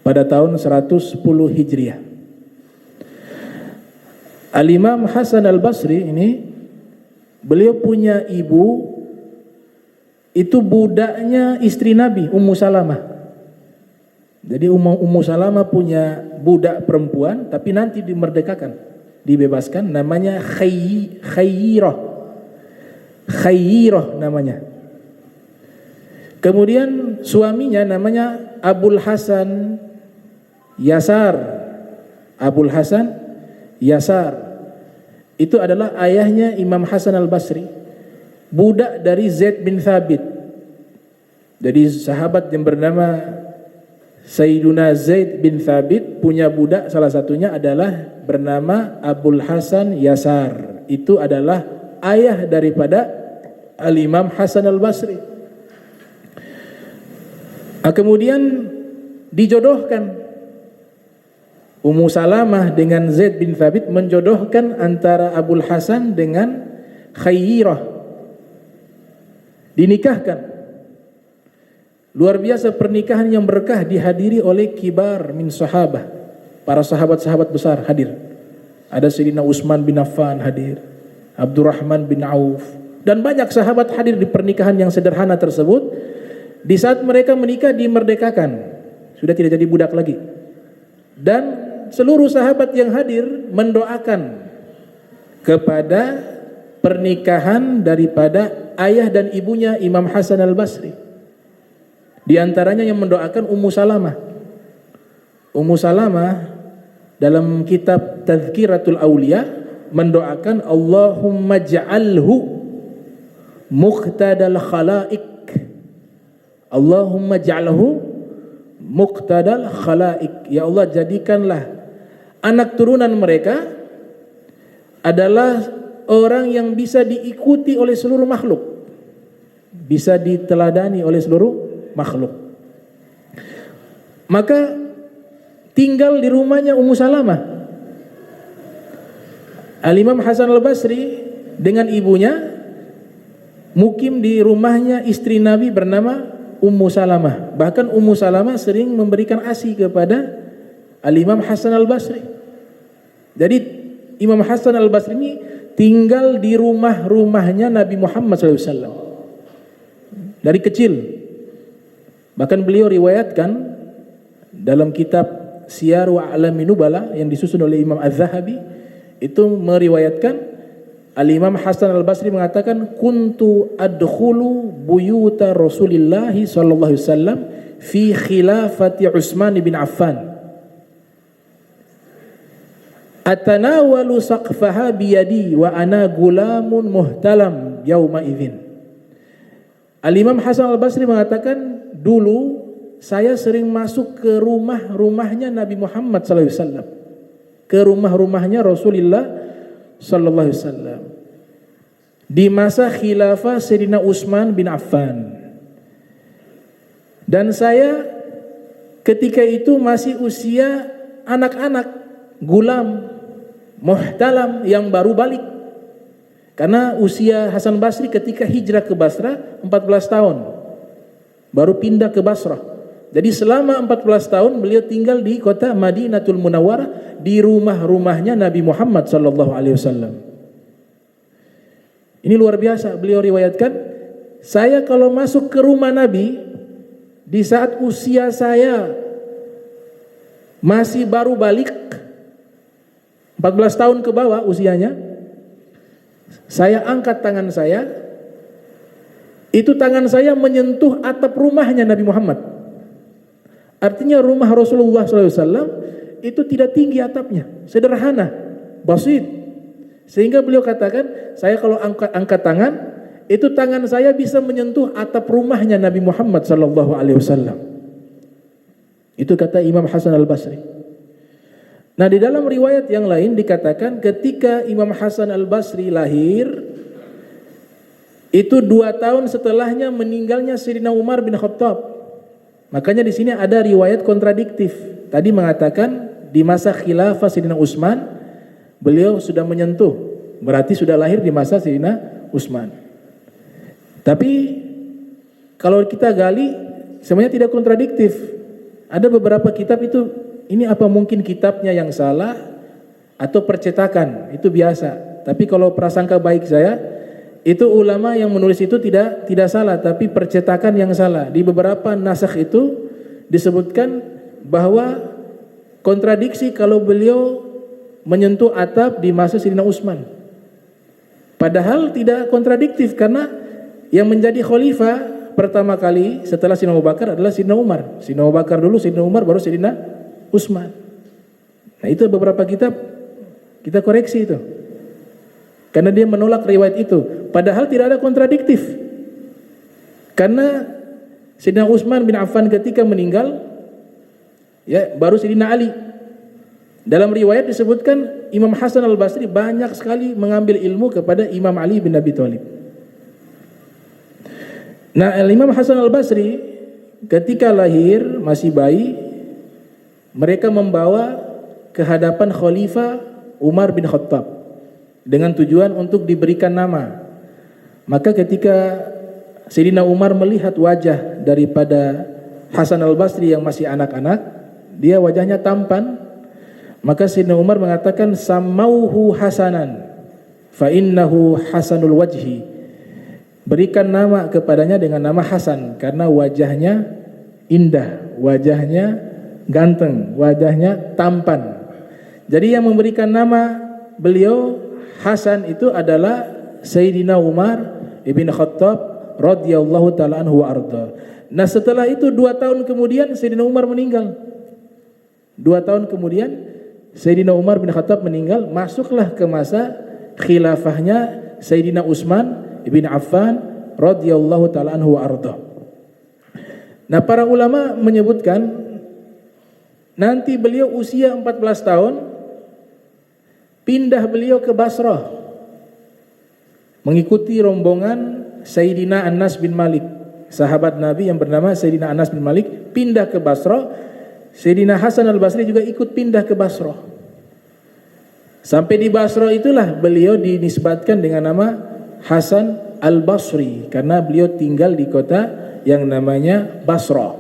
pada tahun 110 Hijriah. Al-Imam Hasan Al-Basri ini, beliau punya ibu, itu budaknya istri Nabi, Ummu Salamah. Jadi Ummu Salamah punya budak perempuan, tapi nanti dimerdekakan, dibebaskan, namanya Khayyirah. Khayyirah namanya. Kemudian suaminya namanya Abul Hasan Yasar. Abul Hasan Yasar itu adalah ayahnya Imam Hasan Al-Basri, budak dari Zaid bin Thabit. Jadi sahabat yang bernama Sayyiduna Zaid bin Thabit punya budak, salah satunya adalah bernama Abul Hasan Yasar. Itu adalah ayah daripada Al-Imam Hasan Al-Basri. Kemudian dijodohkan Ummu Salamah dengan Zaid bin Thabit, menjodohkan antara Abul Hasan dengan Khayyirah, dinikahkan. Luar biasa pernikahan yang berkah, dihadiri oleh kibar min sahabah, para sahabat-sahabat besar hadir. Ada Sayyidina Utsman bin Affan hadir, Abdurrahman bin Auf, dan banyak sahabat hadir di pernikahan yang sederhana tersebut. Di saat mereka menikah dimerdekakan, sudah tidak jadi budak lagi. Dan seluruh sahabat yang hadir mendoakan kepada pernikahan daripada ayah dan ibunya Imam Hasan Al-Basri. Di antaranya yang mendoakan Ummu Salamah. Ummu Salamah dalam kitab Tazkiratul Auliya mendoakan Allahumma ja'alhu muqtadal khalaik. Allahumma ja'alhu muqtadal khalaik. Ya Allah, jadikanlah anak turunan mereka adalah orang yang bisa diikuti oleh seluruh makhluk, bisa diteladani oleh seluruh makhluk. Maka tinggal di rumahnya Ummu Salamah. Al-Imam Hasan Al-Basri dengan ibunya mukim di rumahnya istri Nabi bernama Ummu Salamah. Bahkan Ummu Salamah sering memberikan ASI kepada Al-Imam Hasan Al-Basri. Jadi Imam Hasan Al-Basri ini tinggal di rumahnya Nabi Muhammad SAW dari kecil. Bahkan beliau riwayatkan dalam kitab Syiaru A'lamin Nubala yang disusun oleh Imam Az-Zahabi, itu meriwayatkan Al-Imam Hasan Al-Basri mengatakan, kuntu adkhulu buyuta Rasulillah sallallahu alaihi wasallam fi khilafati Utsman bin Affan. Atanawalu saqfaha biyadi wa ana gulamun muhtalam yauma idzin. Al-Imam Hasan Al-Basri mengatakan, dulu saya sering masuk ke rumahnya Nabi Muhammad sallallahu alaihi wasallam, ke rumahnya Rasulullah sallallahu alaihi wasallam di masa khilafah Sayyidina Utsman bin Affan. Dan saya ketika itu masih usia anak-anak, gulam, muhtalam, yang baru balik, Karena usia Hasan Basri ketika hijrah ke Basrah 14 tahun, baru pindah ke Basrah. Jadi selama 14 tahun beliau tinggal di kota Madinatul Munawwarah, di rumah-rumahnya Nabi Muhammad sallallahu alaihi wasallam. Ini luar biasa, beliau riwayatkan, saya kalau masuk ke rumah Nabi di saat usia saya masih baru balik 14 tahun ke bawah usianya, saya angkat tangan saya, itu tangan saya menyentuh atap rumahnya Nabi Muhammad. Artinya rumah Rasulullah SAW itu tidak tinggi atapnya, sederhana, basit. Sehingga beliau katakan, saya kalau angkat tangan, itu tangan saya bisa menyentuh atap rumahnya Nabi Muhammad SAW. Itu kata Imam Hasan al-Basri. Nah, di dalam riwayat yang lain dikatakan ketika Imam Hasan al-Basri lahir, itu 2 tahun setelahnya meninggalnya Sayyidina Umar bin Khattab. Makanya di sini ada riwayat kontradiktif. Tadi mengatakan di masa khilafah Sayyidina Utsman beliau sudah menyentuh, berarti sudah lahir di masa Sayyidina Utsman. Tapi kalau kita gali sebenarnya tidak kontradiktif. Ada beberapa kitab itu, ini apa mungkin kitabnya yang salah atau percetakan, itu biasa. Tapi kalau prasangka baik saya, itu ulama yang menulis itu tidak salah, tapi percetakan yang salah. Di beberapa nasakh itu disebutkan bahwa kontradiksi kalau beliau menyentuh atap di masa Sayyidina Utsman. Padahal tidak kontradiktif, karena yang menjadi khalifah pertama kali setelah Sayyidina Abu Bakar adalah Sayyidina Umar. Sayyidina Abu Bakar dulu, Sayyidina Umar, baru Sayyidina Utsman. Nah, itu beberapa kitab kita koreksi itu, karena dia menolak riwayat itu. Padahal tidak ada kontradiktif, karena Sayyidina Utsman bin Affan ketika meninggal, ya baru Sayyidina Ali. Dalam riwayat disebutkan Imam Hasan al-Basri banyak sekali mengambil ilmu kepada Imam Ali bin Abi Thalib. Nah, Imam Hasan al-Basri ketika lahir masih bayi, mereka membawa ke hadapan Khalifah Umar bin Khattab dengan tujuan untuk diberikan nama. Maka ketika Sayyidina Umar melihat wajah daripada Hasan al-Basri yang masih anak-anak, dia wajahnya tampan, maka Sayyidina Umar mengatakan, "Samauhu Hasanan fa innahu hasanul wajhi." Berikan nama kepadanya dengan nama Hasan, karena wajahnya indah, wajahnya ganteng, wajahnya tampan. Jadi yang memberikan nama beliau Hasan itu adalah Sayyidina Umar ibn Khattab radhiyallahu ta'ala anhu wa arda. Nah, setelah itu 2 tahun kemudian Sayyidina Umar meninggal. 2 tahun kemudian Sayyidina Umar bin Khattab meninggal, masuklah ke masa khilafahnya Sayyidina Utsman ibn Affan radhiyallahu ta'ala anhu wa arda. Nah, para ulama menyebutkan nanti beliau usia 14 tahun pindah beliau ke Basrah mengikuti rombongan Sayyidina Anas bin Malik, sahabat Nabi yang bernama Sayyidina Anas bin Malik, pindah ke Basrah. Sayyidina Hasan al-Basri juga ikut pindah ke Basrah. Sampai di Basrah itulah beliau dinisbatkan dengan nama Hasan al-Basri, karena beliau tinggal di kota yang namanya Basrah.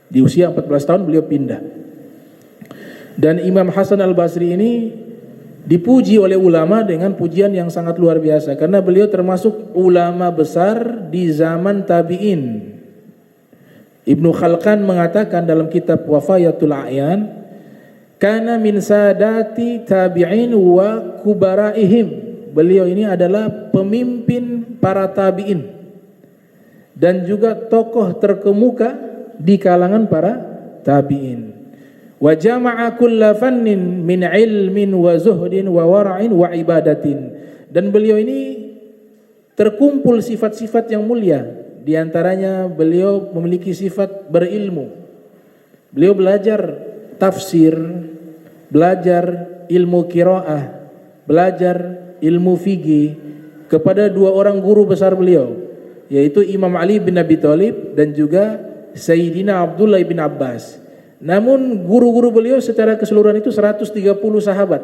Di usia 14 tahun beliau pindah. Dan Imam Hasan al-Basri ini dipuji oleh ulama dengan pujian yang sangat luar biasa, karena beliau termasuk ulama besar di zaman tabi'in. Ibnu Khalkan mengatakan dalam kitab Wafayatul A'yan, kana min sadati tabi'in wa kubaraihim. Beliau ini adalah pemimpin para tabi'in dan juga tokoh terkemuka di kalangan para tabi'in. Wa jama'a kulla fannin min ilmin wa zuhdin wa wara'in wa ibadatin. Dan beliau ini terkumpul sifat-sifat yang mulia. Di antaranya beliau memiliki sifat berilmu. Beliau belajar tafsir, belajar ilmu qiraah, belajar ilmu fikih kepada 2 orang guru besar beliau, yaitu Imam Ali bin Abi Thalib dan juga Sayyidina Abdullah bin Abbas. Namun guru-guru beliau secara keseluruhan itu 130 sahabat.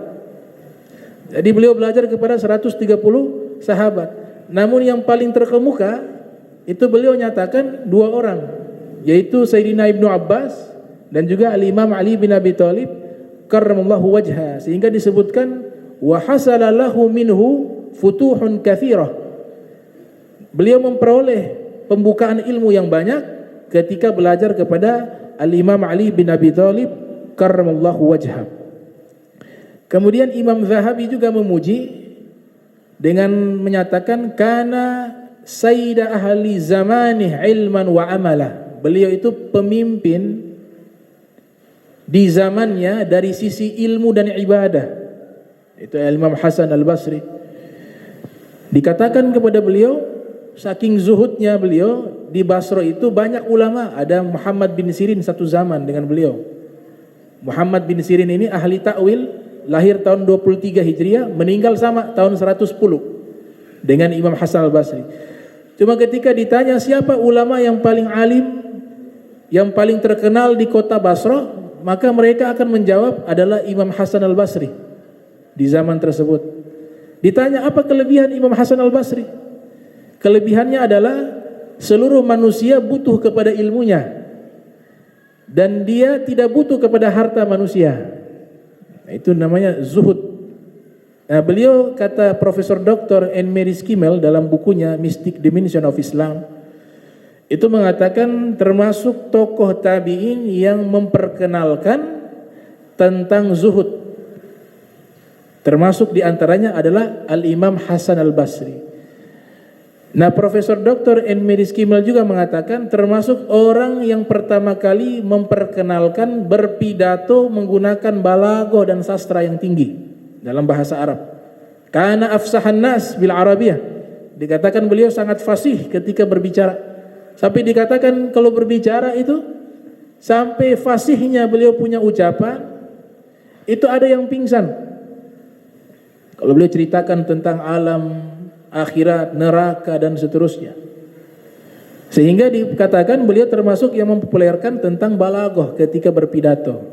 Jadi beliau belajar kepada 130 sahabat. Namun yang paling terkemuka itu beliau nyatakan 2 orang, yaitu Sayyidina Ibnu Abbas dan juga Al-Imam Ali bin Abi Thalib karramallahu wajha, sehingga disebutkan wa hasala lahu minhu futuhun katsirah. Beliau memperoleh pembukaan ilmu yang banyak ketika belajar kepada Al-Imam Ali bin Abi Thalib karramallahu wajha. Kemudian Imam Zahabi juga memuji dengan menyatakan kana sayyida ahli zamanih ilman wa amala. Beliau itu pemimpin di zamannya dari sisi ilmu dan ibadah. Itu Imam Hasan Al-Basri. Dikatakan kepada beliau, saking zuhudnya beliau, di Basra itu banyak ulama. Ada Muhammad bin Sirin satu zaman dengan beliau. Muhammad bin Sirin ini ahli ta'wil, lahir tahun 23 Hijriah, meninggal sama tahun 110 dengan Imam Hasan Al-Basri. Cuma ketika ditanya siapa ulama yang paling alim, yang paling terkenal di kota Basra, maka mereka akan menjawab adalah Imam Hasan Al-Basri di zaman tersebut. Ditanya apa kelebihan Imam Hasan Al-Basri? Kelebihannya adalah seluruh manusia butuh kepada ilmunya dan dia tidak butuh kepada harta manusia. Itu namanya zuhud. Nah, beliau kata Profesor Dr. N. Mary Skimmel dalam bukunya Mystic Dimension of Islam, itu mengatakan termasuk tokoh tabi'in yang memperkenalkan tentang zuhud. Termasuk diantaranya adalah Al-Imam Hasan Al-Basri. Nah, Profesor Dr. N. Mary Skimmel juga mengatakan termasuk orang yang pertama kali memperkenalkan berpidato menggunakan balaghah dan sastra yang tinggi dalam bahasa Arab. Kana afsahan nas bil Arabiyah. Dikatakan beliau sangat fasih ketika berbicara. Sampai dikatakan kalau berbicara itu sampai fasihnya beliau punya ucapan itu ada yang pingsan. Kalau beliau ceritakan tentang alam akhirat, neraka dan seterusnya. Sehingga dikatakan beliau termasuk yang mempopulerkan tentang balaghah ketika berpidato.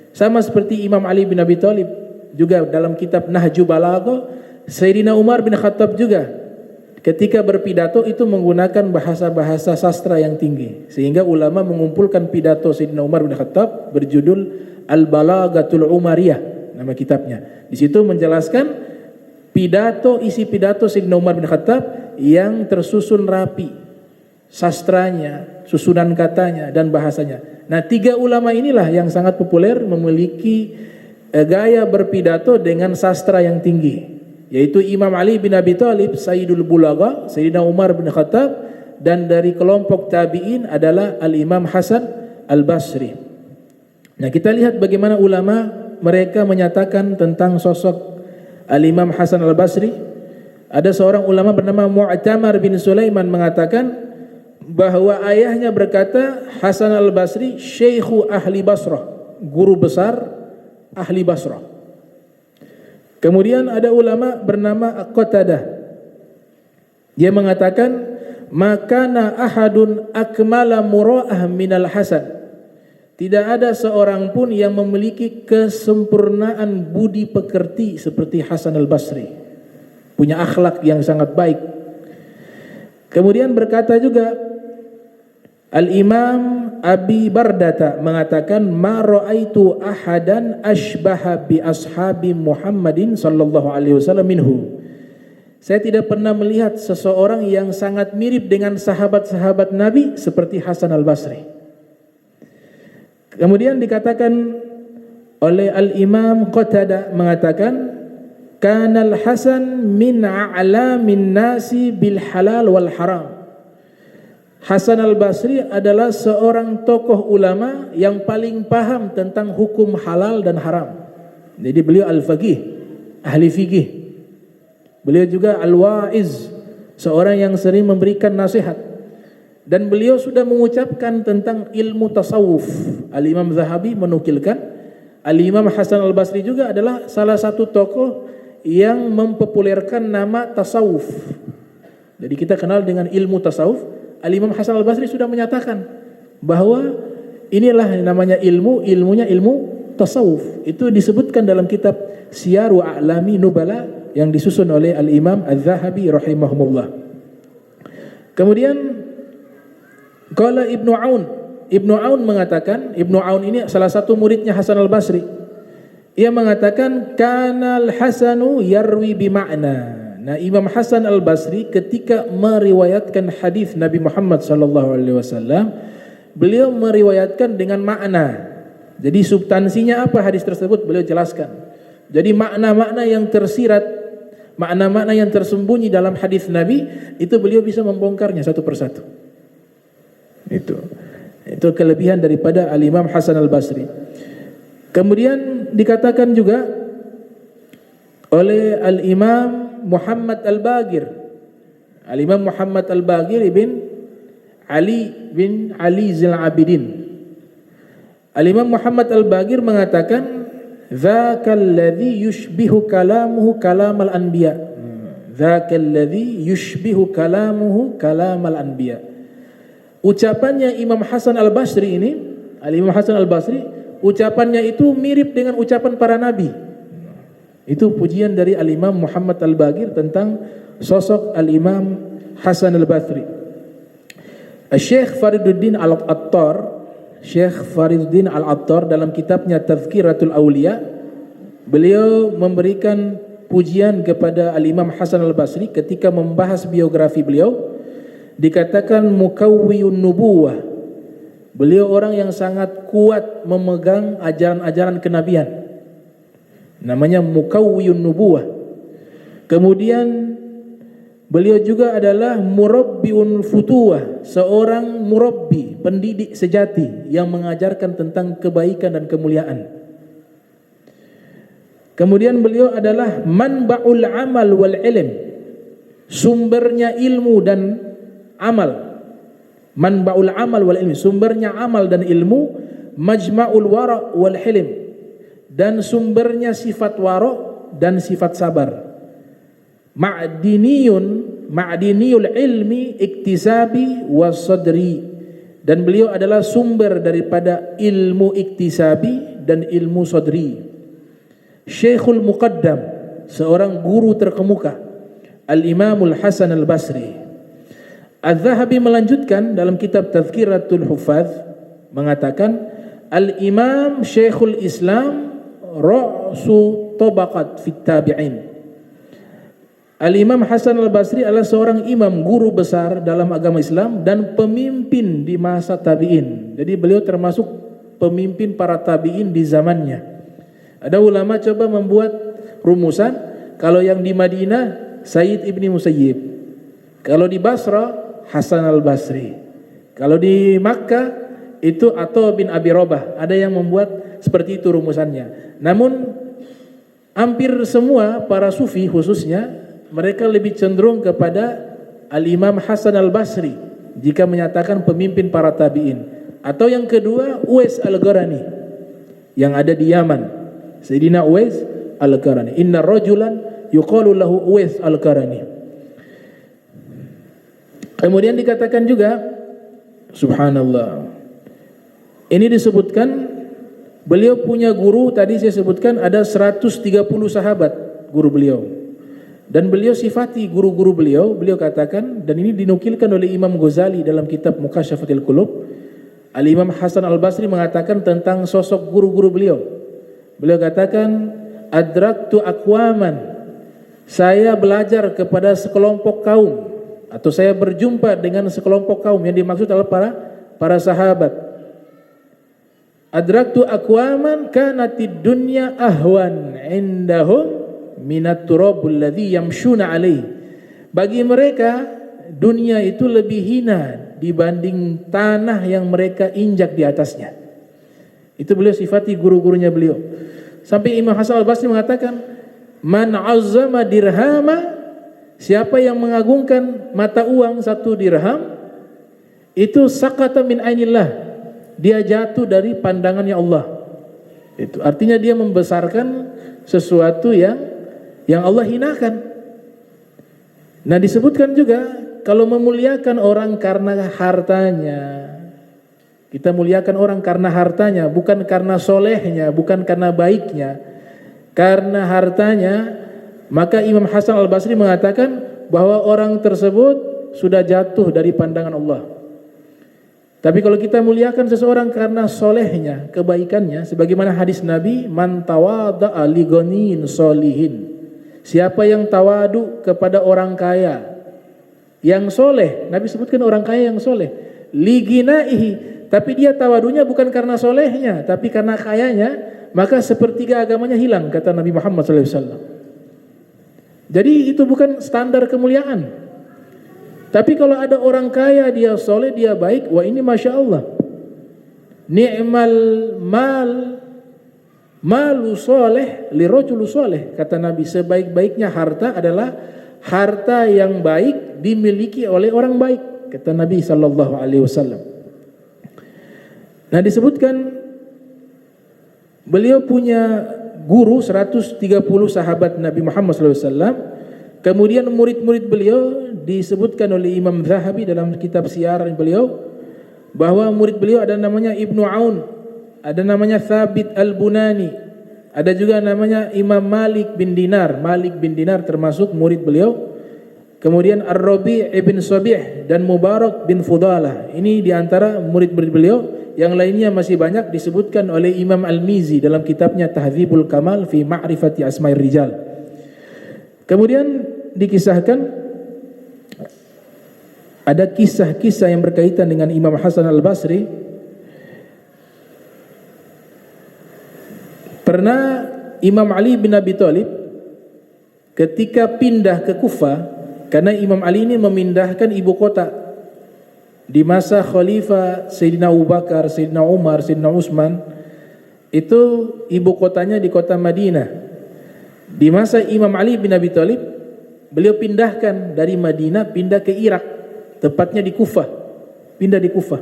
Sama seperti Imam Ali bin Abi Thalib juga dalam kitab Nahju Balaghah, Sayyidina Umar bin Khattab juga ketika berpidato itu menggunakan bahasa-bahasa sastra yang tinggi. Sehingga ulama mengumpulkan pidato Sayyidina Umar bin Khattab berjudul Al-Balaghatul Umariyah, nama kitabnya. Di situ menjelaskan isi pidato Sayyidina Umar bin Khattab yang tersusun rapi, sastranya, susunan katanya dan bahasanya. Nah, 3 ulama inilah yang sangat populer memiliki gaya berpidato dengan sastra yang tinggi, yaitu Imam Ali bin Abi Thalib Sayyidul Bulagha, Sayyidina Umar bin Khattab, dan dari kelompok tabi'in adalah Al-Imam Hasan Al-Basri. Nah, kita lihat bagaimana ulama mereka menyatakan tentang sosok Al-Imam Hasan Al-Basri. Ada seorang ulama bernama Mu'tamar bin Sulaiman mengatakan bahwa ayahnya berkata Hasan Al-Basri syekhu ahli Basrah, guru besar ahli Basrah. Kemudian ada ulama bernama Qatadah. Dia mengatakan makana ahadun akmala mura'ah minal Hasan. Tidak ada seorang pun yang memiliki kesempurnaan budi pekerti seperti Hasan Al-Basri. Punya akhlak yang sangat baik. Kemudian berkata juga Al-Imam Abi Bardata mengatakan ma ra'aitu ahadan ashbaha bi ashabi Muhammadin sallallahu alaihi wasallam minhu. Saya tidak pernah melihat seseorang yang sangat mirip dengan sahabat-sahabat Nabi seperti Hasan Al-Basri. Kemudian dikatakan oleh Al-Imam Qatadah mengatakan kanal Hasan min a'lamin nasi bil halal wal haram. Hasan Al-Basri adalah seorang tokoh ulama yang paling paham tentang hukum halal dan haram. Jadi beliau al-faqih, ahli fikih. Beliau juga al-wa'iz, seorang yang sering memberikan nasihat. Dan beliau sudah mengucapkan tentang ilmu tasawuf. Al-Imam Zahabi menukilkan Al-Imam Hasan Al-Basri juga adalah salah satu tokoh yang mempopulerkan nama tasawuf. Jadi kita kenal dengan ilmu tasawuf. Al-Imam Hasan Al-Basri sudah menyatakan bahwa inilah namanya ilmu, ilmunya ilmu tasawuf. Itu disebutkan dalam kitab Siyaru A'lami Nubala yang disusun oleh Al-Imam Al-Zahabi rahimahumullah. Kemudian qala Ibnu Aun. Ibnu Aun mengatakan, Ibnu Aun ini salah satu muridnya Hasan al-Basri. Ia mengatakan kanal Hasanu yarwi bima'na. Nah, Imam Hasan al-Basri ketika meriwayatkan hadis Nabi Muhammad sallallahu alaihi wasallam, beliau meriwayatkan dengan makna. Jadi substansinya apa hadis tersebut beliau jelaskan. Jadi makna-makna yang tersirat, makna-makna yang tersembunyi dalam hadis Nabi itu beliau bisa membongkarnya satu persatu. Itu kelebihan daripada Al-Imam Hasan al-Basri. Kemudian dikatakan juga oleh Al-Imam Muhammad al-Bagir. Al-Imam Muhammad al-Bagir bin Ali Zil Abidin. Al-Imam Muhammad al-Bagir mengatakan dzakal ladzi yushbihu kalamuhu kalamal anbiya. Dzakal ladzi yushbihu kalamuhu kalamal anbiya. Ucapannya Imam Hasan al-Basri ini, Al-Imam Hasan al-Basri, ucapannya itu mirip dengan ucapan para nabi. Itu pujian dari Al-Imam Muhammad al-Bagir tentang sosok Al-Imam Hasan al-Basri. Syekh Fariduddin al-Attar, Syekh Fariduddin al-Attar dalam kitabnya Tazkiratul Awliya, beliau memberikan pujian kepada Al-Imam Hasan al-Basri ketika membahas biografi beliau. Dikatakan mukawwiyun nubuwah. Beliau orang yang sangat kuat memegang ajaran-ajaran kenabian. Namanya mukawwiyun nubuwah. Kemudian beliau juga adalah murabbiun futuwah, seorang murabbi, pendidik sejati yang mengajarkan tentang kebaikan dan kemuliaan. Kemudian beliau adalah manba'ul amal wal ilm, sumbernya ilmu dan amal. Manba'ul amal wal ilmi, sumbernya amal dan ilmu. Majma'ul wara' wal hilm, dan sumbernya sifat wara' dan sifat sabar. Ma'diniyul ilmi iktisabi was sadri, dan beliau adalah sumber daripada ilmu iktisabi dan ilmu sadri. Syekhul Muqaddam, seorang guru terkemuka, Al-Imamul Hasan al-Basri. Az-Zahabi melanjutkan dalam kitab Tazkiratul Hufaz mengatakan Al-Imam Syekhul Islam ra'su tabaqat fit tabi'in. Al-Imam Hasan al-Basri adalah seorang imam, guru besar dalam agama Islam dan pemimpin di masa tabi'in. Jadi beliau termasuk pemimpin para tabi'in di zamannya. Ada ulama coba membuat rumusan, kalau yang di Madinah Sayyid Ibni Musayyib, kalau di Basra Hasan al-Basri, kalau di Makkah itu Atha bin Abi Rabah. Ada yang membuat seperti itu rumusannya. Namun hampir semua para sufi khususnya mereka lebih cenderung kepada Al-Imam Hasan al-Basri jika menyatakan pemimpin para tabi'in. Atau yang kedua Uwais al-Qarani yang ada di Yaman, Sayyidina Uwais al-Qarani. Inna rajulan yuqalu lahu Uwais al-Qarani. Kemudian dikatakan juga, subhanallah, ini disebutkan beliau punya guru, tadi saya sebutkan ada 130 sahabat guru beliau. Dan beliau sifati guru-guru beliau katakan, dan ini dinukilkan oleh Imam Ghazali dalam kitab Mukasyafatul Qulub. Al-Imam Hasan al-Basri mengatakan tentang sosok guru-guru beliau. Beliau katakan, adraktu aqwaman, saya belajar kepada sekelompok kaum, atau saya berjumpa dengan sekelompok kaum, yang dimaksud adalah para sahabat. Adraktu aqwaman kanatid dunya ahwan indahum minat turabul ladzi yamshuna alaih. Bagi mereka dunia itu lebih hina dibanding tanah yang mereka injak di atasnya. Itu beliau sifati guru-gurunya beliau. Sampai Imam Hasan al-Basri mengatakan, man azzama dirhama, siapa yang mengagungkan mata uang 1 dirham, itu sakata min ainillah, dia jatuh dari pandangannya Allah. Itu artinya dia membesarkan sesuatu yang Allah hinakan. Nah, disebutkan juga kalau memuliakan orang karena hartanya, kita muliakan orang karena hartanya, bukan karena solehnya, bukan karena baiknya. karena hartanya, maka Imam Hasan Al-Basri mengatakan bahwa orang tersebut sudah jatuh dari pandangan Allah. Tapi kalau kita muliakan seseorang karena solehnya, kebaikannya, sebagaimana hadis Nabi, man tawadha'a li ghanin solihin, siapa yang tawadu kepada orang kaya yang soleh, Nabi sebutkan orang kaya yang soleh, li ginaihi, tapi dia tawadunya bukan karena solehnya, tapi karena kayanya, maka sepertiga agamanya hilang, kata Nabi Muhammad SAW. Jadi itu bukan standar kemuliaan. Tapi kalau ada orang kaya, dia soleh, dia baik, wah ini Masya Allah. Ni'mal malu soleh li rajul soleh, kata Nabi, sebaik-baiknya harta adalah harta yang baik dimiliki oleh orang baik, kata Nabi SAW. Nah, disebutkan beliau punya guru 130 sahabat Nabi Muhammad SAW. Kemudian murid-murid beliau disebutkan oleh Imam Zahabi dalam kitab Syiar beliau bahwa murid beliau ada namanya Ibnu Aun, ada namanya Thabit Al-Bunani, ada juga namanya Imam Malik bin Dinar. Malik bin Dinar termasuk murid beliau. Kemudian Ar-Rabi' ibn Sabih dan Mubarak bin Fudalah. Ini diantara murid-murid beliau. Yang lainnya masih banyak disebutkan oleh Imam Al-Mizi dalam kitabnya Tahdzibul Kamal fi Ma'rifati Asma'ir Rijal. Kemudian dikisahkan ada kisah-kisah yang berkaitan dengan Imam Hasan Al-Basri. Pernah Imam Ali bin Abi Thalib ketika pindah ke Kufah, karena Imam Ali ini memindahkan ibu kota di masa Khalifah Sayyidina Abu Bakar, Sayyidina Umar, Sayyidina Utsman, itu ibu kotanya di kota Madinah. Di masa Imam Ali bin Abi Thalib, beliau pindahkan dari Madinah, pindah ke Irak, tepatnya di Kufah, pindah di Kufah.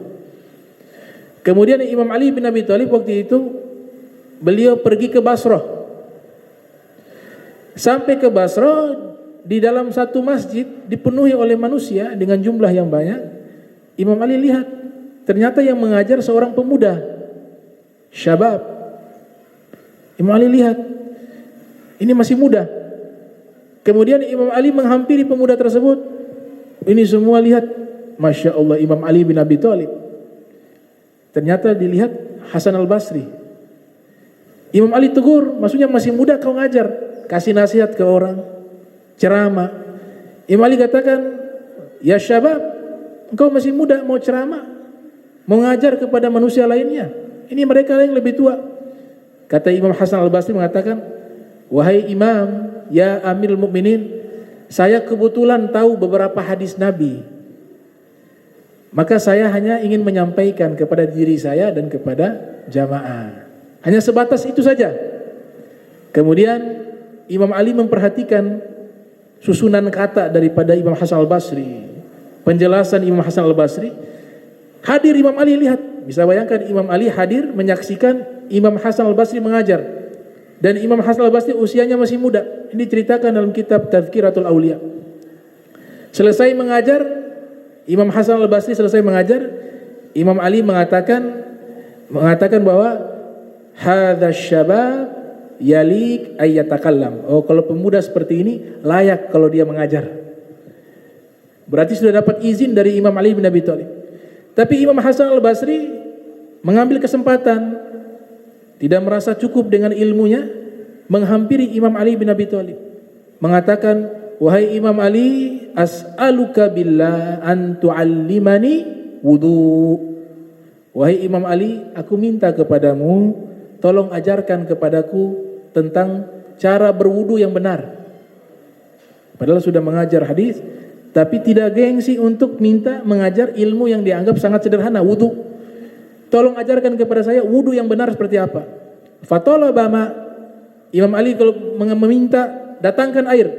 Kemudian Imam Ali bin Abi Thalib waktu itu beliau pergi ke Basrah. Sampai ke Basrah, di dalam satu masjid dipenuhi oleh manusia dengan jumlah yang banyak. Imam Ali lihat, ternyata yang mengajar seorang pemuda, syabab. Imam Ali lihat, ini masih muda. Kemudian Imam Ali menghampiri pemuda tersebut. Ini semua lihat, Masya Allah, Imam Ali bin Abi Thalib. Ternyata dilihat Hasan Al-Basri. Imam Ali tegur, maksudnya masih muda kau ngajar, kasih nasihat ke orang, ceramah. Imam Ali katakan, ya syabab, engkau masih muda mau ceramah, mau ngajar kepada manusia lainnya. Ini mereka yang lebih tua. Kata Imam Hasan Al-Basri mengatakan, wahai Imam, ya Amirul Mukminin, saya kebetulan tahu beberapa hadis Nabi. Maka saya hanya ingin menyampaikan kepada diri saya dan kepada jamaah. Hanya sebatas itu saja. Kemudian Imam Ali memperhatikan susunan kata daripada Imam Hasan Al-Basri, penjelasan Imam Hasan Al-Basri. Hadir Imam Ali, lihat, bisa bayangkan Imam Ali hadir menyaksikan Imam Hasan Al-Basri mengajar. Dan Imam Hasan Al-Basri usianya masih muda. Ini diceritakan dalam kitab Tazkiratul Aulia. Selesai mengajar, Imam Hasan Al-Basri selesai mengajar, Imam Ali mengatakan bahwa hadza syabab yalik ayyatakallam. Oh, kalau pemuda seperti ini layak kalau dia mengajar. Berarti sudah dapat izin dari Imam Ali bin Abi Thalib. Tapi Imam Hasan Al-Basri mengambil kesempatan, tidak merasa cukup dengan ilmunya, menghampiri Imam Ali bin Abi Thalib, mengatakan, wahai Imam Ali, as'aluka billah an tu'allimani wudu. Wahai Imam Ali, aku minta kepadamu, tolong ajarkan kepadaku tentang cara berwudu yang benar. Padahal sudah mengajar hadis, tapi tidak gengsi untuk minta mengajar ilmu yang dianggap sangat sederhana, wudu. Tolong ajarkan kepada saya wudu yang benar seperti apa. Fatalaba ma, Imam Ali kalau meminta, datangkan air.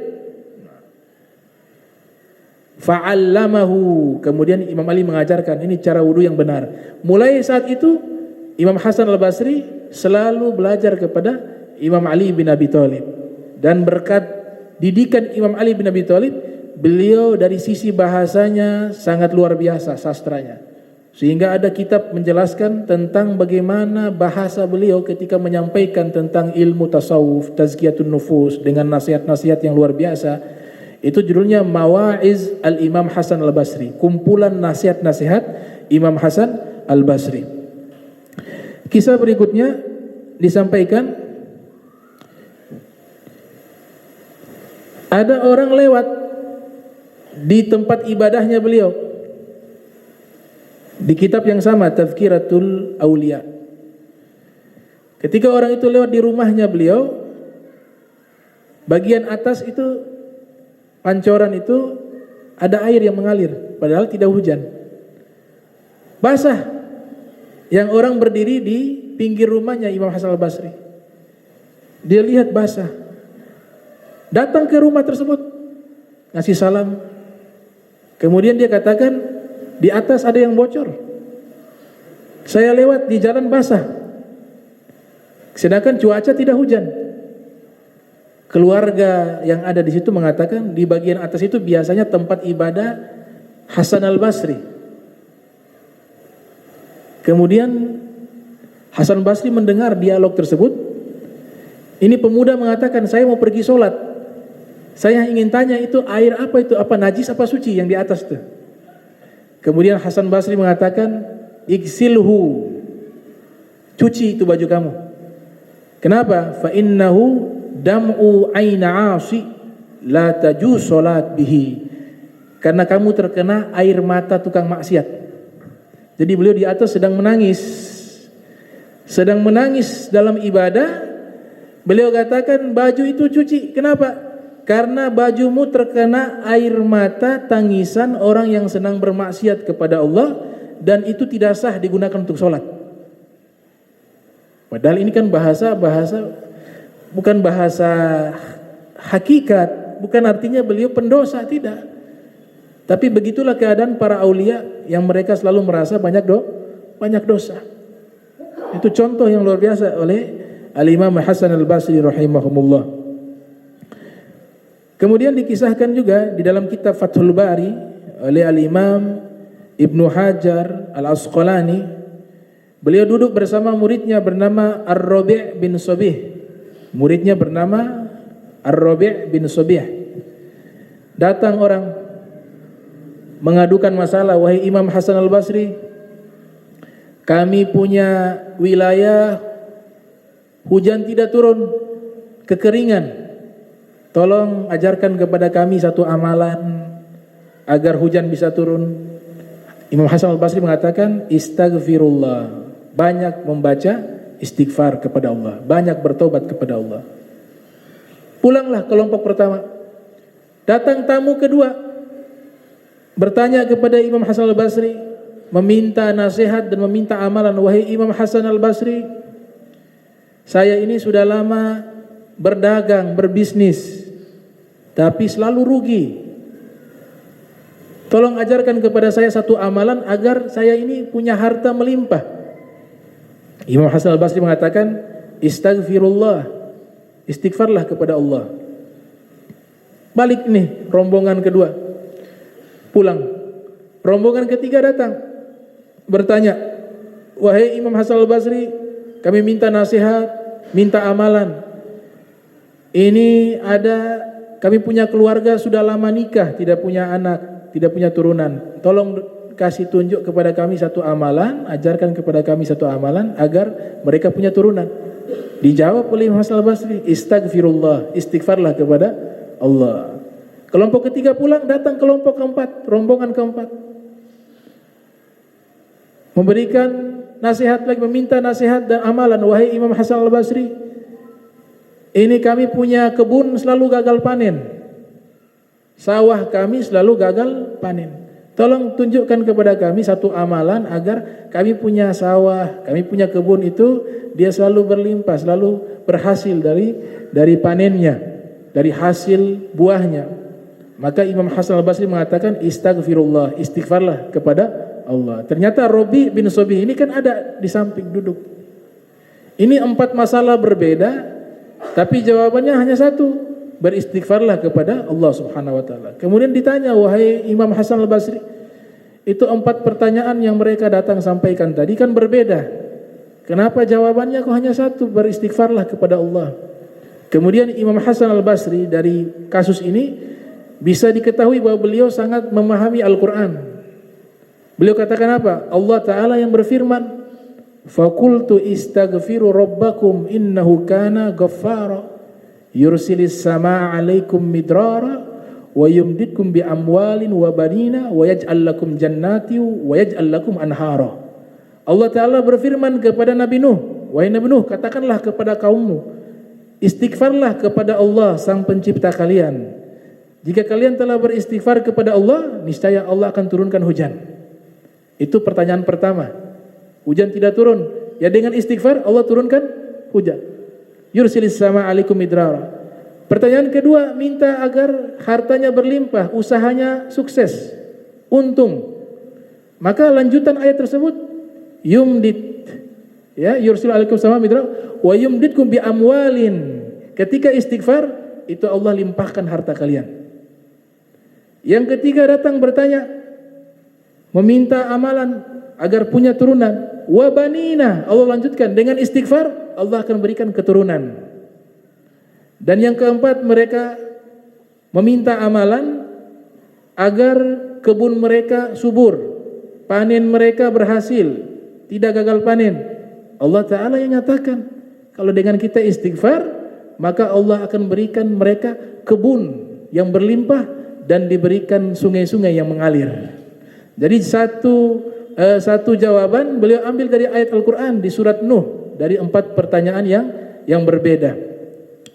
Fa'allamahu, kemudian Imam Ali mengajarkan ini cara wudu yang benar. Mulai saat itu Imam Hasan Al-Basri selalu belajar kepada Imam Ali bin Abi Thalib. Dan berkat didikan Imam Ali bin Abi Thalib, beliau dari sisi bahasanya sangat luar biasa, sastranya. Sehingga ada kitab menjelaskan tentang bagaimana bahasa beliau ketika menyampaikan tentang ilmu tasawuf, tazkiyatun nufus dengan nasihat-nasihat yang luar biasa. Itu judulnya Mawa'iz Al-Imam Hasan Al-Basri, kumpulan nasihat-nasihat Imam Hasan Al-Basri. Kisah berikutnya disampaikan, ada orang lewat di tempat ibadahnya beliau, di kitab yang sama, Tazkiratul Aulia. Ketika orang itu lewat di rumahnya beliau, bagian atas itu, pancoran itu, ada air yang mengalir, padahal tidak hujan. Basah, yang orang berdiri di pinggir rumahnya Imam Hasan Al-Basri. Dia lihat basah, datang ke rumah tersebut, ngasih salam. Kemudian dia katakan, di atas ada yang bocor. Saya lewat di jalan basah, sedangkan cuaca tidak hujan. Keluarga yang ada di situ mengatakan di bagian atas itu biasanya tempat ibadah Hasan Al-Basri. Kemudian Hasan Basri mendengar dialog tersebut. Ini pemuda mengatakan, saya mau pergi sholat. Saya ingin tanya itu air apa itu? Apa najis apa suci yang di atas itu? Kemudian Hasan Basri mengatakan, igsilhu, cuci itu baju kamu. Kenapa? Fa innahu dam'u aina 'asi la tajuz salat bihi. Karena kamu terkena air mata tukang maksiat. Jadi beliau di atas sedang menangis dalam ibadah. Beliau katakan, baju itu cuci. Kenapa? Karena bajumu terkena air mata tangisan orang yang senang bermaksiat kepada Allah, dan itu tidak sah digunakan untuk sholat. Padahal ini kan bahasa bukan bahasa hakikat, bukan artinya beliau pendosa, tidak. Tapi begitulah keadaan para aulia yang mereka selalu merasa banyak dosa. Itu contoh yang luar biasa oleh Al-Imam Hasan Al-Basri rahimahumullah. Kemudian dikisahkan juga di dalam kitab Fathul Bari oleh Al-Imam Ibnu Hajar Al-Asqalani, beliau duduk bersama muridnya bernama Ar-Rabi' bin Sabih. Muridnya bernama Ar-Rabi' bin Sabih. Datang orang mengadukan masalah, wahai Imam Hasan Al-Basri, kami punya wilayah hujan tidak turun, kekeringan. Tolong ajarkan kepada kami satu amalan agar hujan bisa turun. Imam Hasan Al-Basri mengatakan, istaghfirullah, banyak membaca istighfar kepada Allah, banyak bertobat kepada Allah. Pulanglah kelompok pertama. Datang tamu kedua, bertanya kepada Imam Hasan Al-Basri, meminta nasihat dan meminta amalan. Wahai Imam Hasan Al-Basri, saya ini sudah lama berdagang, berbisnis, tapi selalu rugi. Tolong ajarkan kepada saya satu amalan agar saya ini punya harta melimpah. Imam Hasan Al-Basri mengatakan, istaghfirullah, istighfarlah kepada Allah. Balik nih rombongan kedua, pulang. Rombongan ketiga datang, bertanya, wahai Imam Hasan Al-Basri, kami minta nasihat, minta amalan. Ini ada, kami punya keluarga sudah lama nikah, tidak punya anak, tidak punya turunan. Tolong kasih tunjuk kepada kami satu amalan, ajarkan kepada kami satu amalan agar mereka punya turunan. Dijawab oleh Imam Hasan Al-Basri, istaghfirullah, istighfarlah kepada Allah. Kelompok ketiga pulang, datang kelompok keempat, rombongan keempat, memberikan nasihat lagi, meminta nasihat dan amalan. Wahai Imam Hasan Al-Basri, ini kami punya kebun selalu gagal panen, sawah kami selalu gagal panen. Tolong tunjukkan kepada kami satu amalan agar kami punya sawah, kami punya kebun itu dia selalu berlimpah, selalu berhasil dari panennya, dari hasil buahnya. Maka Imam Hasan Al-Basri mengatakan, istaghfirullah, istighfarlah kepada Allah. Ternyata Rabi' bin Sabih ini kan ada di samping duduk. Ini 4 masalah berbeda, tapi jawabannya hanya satu, beristighfarlah kepada Allah Subhanahu wa taala. Kemudian ditanya, wahai Imam Hasan Al-Basri, Itu 4 pertanyaan yang mereka datang sampaikan tadi kan berbeda. Kenapa jawabannya kok hanya satu? Beristighfarlah kepada Allah. Kemudian Imam Hasan Al-Basri dari kasus ini bisa diketahui bahwa beliau sangat memahami Al-Quran. Beliau katakan apa? Allah Ta'ala yang berfirman, "Fakultu istaghfiru rabbakum innahu kana ghaffara yursilis samaa'a 'alaikum midrara wa yumdidkum bi amwalin wa banina wa yaj'al lakum jannati wa yaj'al lakum anhara." Allah Ta'ala berfirman kepada Nabi Nuh, "Wahai Nabi Nuh, katakanlah kepada kaummu, istighfarlah kepada Allah sang pencipta kalian. Jika kalian telah beristighfar kepada Allah, niscaya Allah akan turunkan hujan." Itu pertanyaan pertama. Hujan tidak turun, ya dengan istighfar Allah turunkan hujan. Yursilis sama alaikum midrara. Pertanyaan kedua, minta agar hartanya berlimpah, usahanya sukses, untung. Maka lanjutan ayat tersebut, yumdid, ya, yursil alaikum sama midrara wa yumdidkum bi amwalin. Ketika istighfar itu Allah limpahkan harta kalian. Yang ketiga datang bertanya, meminta amalan agar punya turunan. Wa banina, Allah lanjutkan dengan istighfar Allah akan berikan keturunan. Dan yang keempat mereka meminta amalan agar kebun mereka subur, panen mereka berhasil, tidak gagal panen. Allah Ta'ala yang nyatakan kalau dengan kita istighfar maka Allah akan berikan mereka kebun yang berlimpah dan diberikan sungai-sungai yang mengalir. Jadi satu jawaban beliau ambil dari ayat Al-Quran di surat Nuh dari 4 pertanyaan yang berbeda.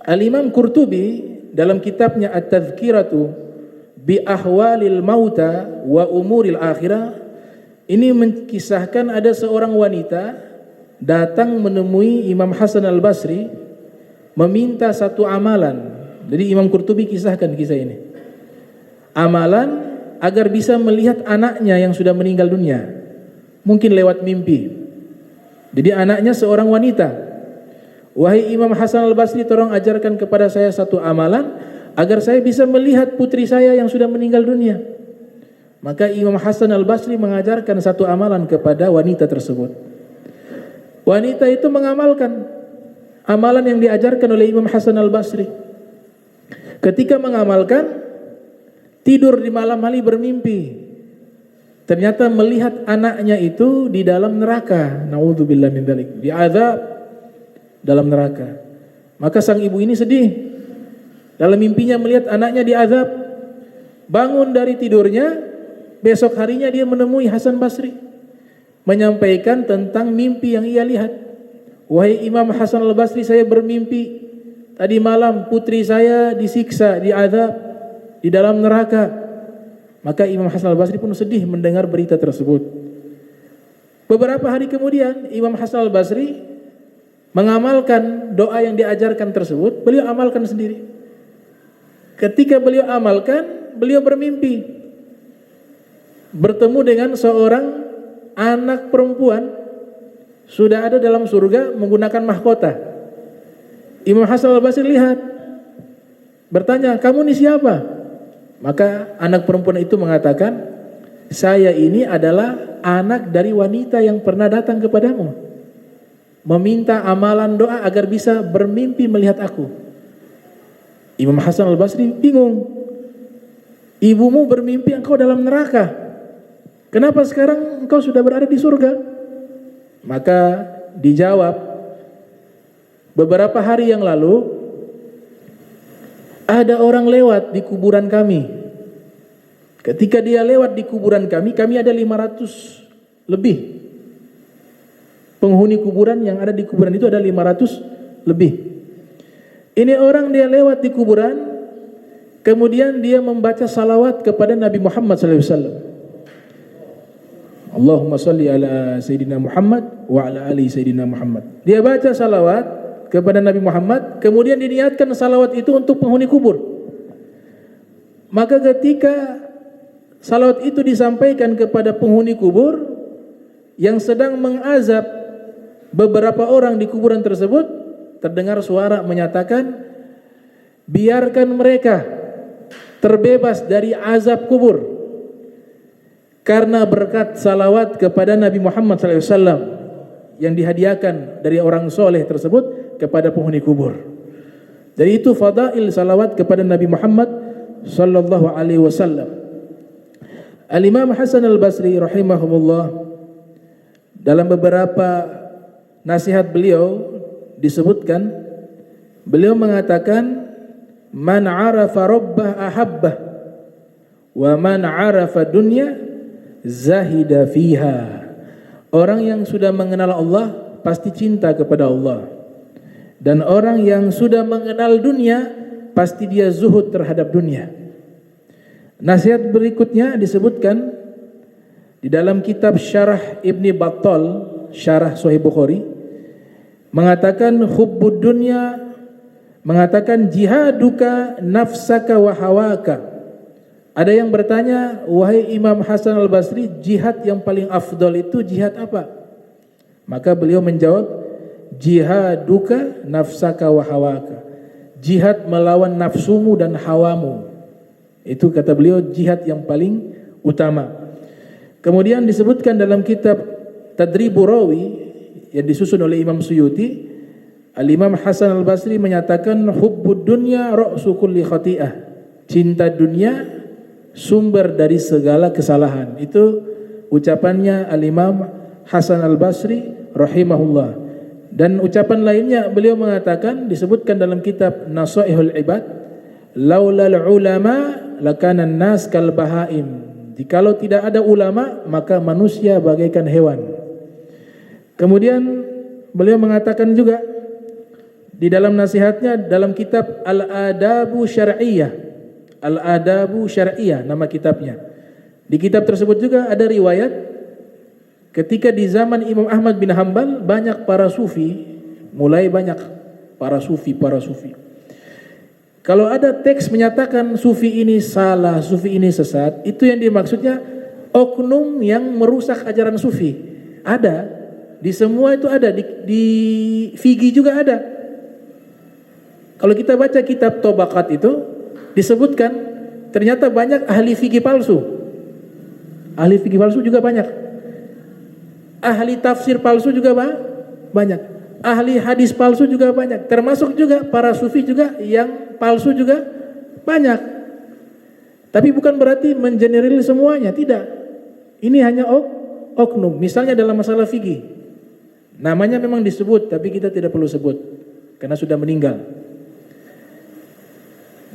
Al-Imam Qurtubi dalam kitabnya At-Tadhkiratu bi ahwalil mauta wa umuril akhirah ini mengkisahkan ada seorang wanita datang menemui Imam Hasan Al-Basri meminta satu amalan. Jadi Imam Qurtubi kisahkan kisah ini. Amalan agar bisa melihat anaknya yang sudah meninggal dunia, mungkin lewat mimpi. Jadi anaknya seorang wanita. Wahai Imam Hasan Al-Basri, tolong ajarkan kepada saya satu amalan agar saya bisa melihat putri saya yang sudah meninggal dunia. Maka Imam Hasan Al-Basri mengajarkan satu amalan kepada wanita tersebut. Wanita itu mengamalkan amalan yang diajarkan oleh Imam Hasan Al-Basri. Ketika mengamalkan, tidur di malam hari bermimpi. Ternyata melihat anaknya itu di dalam neraka. Naudzubillah min dzalik. Diazab dalam neraka. Maka sang ibu ini sedih. Dalam mimpinya melihat anaknya diazab. Bangun dari tidurnya, besok harinya dia menemui Hasan Basri, menyampaikan tentang mimpi yang ia lihat. Wahai Imam Hasan Al-Basri, saya bermimpi tadi malam putri saya disiksa, diazab di dalam neraka. Maka Imam Hasan Al-Basri pun sedih mendengar berita tersebut. Beberapa hari kemudian Imam Hasan Al-Basri mengamalkan doa yang diajarkan tersebut. Beliau amalkan sendiri. Ketika beliau amalkan, beliau bermimpi bertemu dengan seorang anak perempuan sudah ada dalam surga menggunakan mahkota. Imam Hasan Al-Basri lihat, bertanya, kamu ini siapa? Maka anak perempuan itu mengatakan, saya ini adalah anak dari wanita yang pernah datang kepadamu, meminta amalan doa agar bisa bermimpi melihat aku. Imam Hasan Al-Basri bingung. Ibumu bermimpi engkau dalam neraka. Kenapa sekarang engkau sudah berada di surga? Maka dijawab, beberapa hari yang lalu ada orang lewat di kuburan kami. Ketika dia lewat di kuburan kami ada 500 lebih. Penghuni kuburan yang ada di kuburan itu ada 500 lebih. Ini orang dia lewat di kuburan, kemudian dia membaca salawat kepada Nabi Muhammad SAW. Allahumma salli ala Sayyidina Muhammad wa ala ali Sayyidina Muhammad. Dia baca salawat kepada Nabi Muhammad, kemudian diniatkan salawat itu untuk penghuni kubur. Maka ketika salawat itu disampaikan kepada penghuni kubur yang sedang mengazab beberapa orang di kuburan tersebut, terdengar suara menyatakan, biarkan mereka terbebas dari azab kubur. karena berkat salawat kepada Nabi Muhammad SAW yang dihadiahkan dari orang soleh tersebut kepada penghuni kubur. Jadi itu fadail salawat kepada Nabi Muhammad sallallahu alaihi wasallam. Al-Imam Hasan Al-Basri rahimahumullah dalam beberapa nasihat beliau disebutkan, beliau mengatakan, man arafa rabbah ahabbah wa man arafa dunya zahida fiha. Orang yang sudah mengenal Allah pasti cinta kepada Allah, dan orang yang sudah mengenal dunia pasti dia zuhud terhadap dunia. Nasihat berikutnya disebutkan di dalam kitab Syarah Ibni Battal, Syarah Sahih Bukhari, mengatakan hubbud dunya, mengatakan jihaduka nafsaka wa hawaka. Ada yang bertanya, wahai Imam Hasan Al-Basri, jihad yang paling afdal itu jihad apa? Maka beliau menjawab, jihaduka nafsaka wa hawaka. Jihad melawan nafsumu dan hawamu. Itu kata beliau jihad yang paling utama. Kemudian disebutkan dalam kitab Tadribu Rawi yang disusun oleh Imam Suyuti, Al-Imam Hasan Al-Basri menyatakan hubbud dunya ra'su kulli khati'ah. Cinta dunia sumber dari segala kesalahan. Itu ucapannya Al-Imam Hasan Al-Basri rahimahullah. Dan ucapan lainnya beliau mengatakan, disebutkan dalam kitab Nasaihul Ibad, laulal ulama lakana nas kal bahaim. Jikalau tidak ada ulama maka manusia bagaikan hewan. Kemudian beliau mengatakan juga di dalam nasihatnya dalam kitab Al-Adabu Syar'iyyah, Al-Adabu Syar'iyyah nama kitabnya. Di kitab tersebut juga ada riwayat ketika di zaman Imam Ahmad bin Hanbal banyak para sufi, mulai banyak para sufi. Kalau ada teks menyatakan sufi ini salah, sufi ini sesat, itu yang dimaksudnya oknum yang merusak ajaran sufi. Ada, di semua itu ada, di Figi juga ada. Kalau kita baca kitab Tobakat itu disebutkan ternyata banyak ahli fikih palsu. Ahli fikih palsu juga banyak. Ahli tafsir palsu juga banyak. Ahli hadis palsu juga banyak. Termasuk juga para sufi juga yang palsu juga banyak. Tapi bukan berarti mengeneral semuanya, tidak. Ini hanya oknum. Misalnya dalam masalah fikih, namanya memang disebut tapi kita tidak perlu sebut karena sudah meninggal.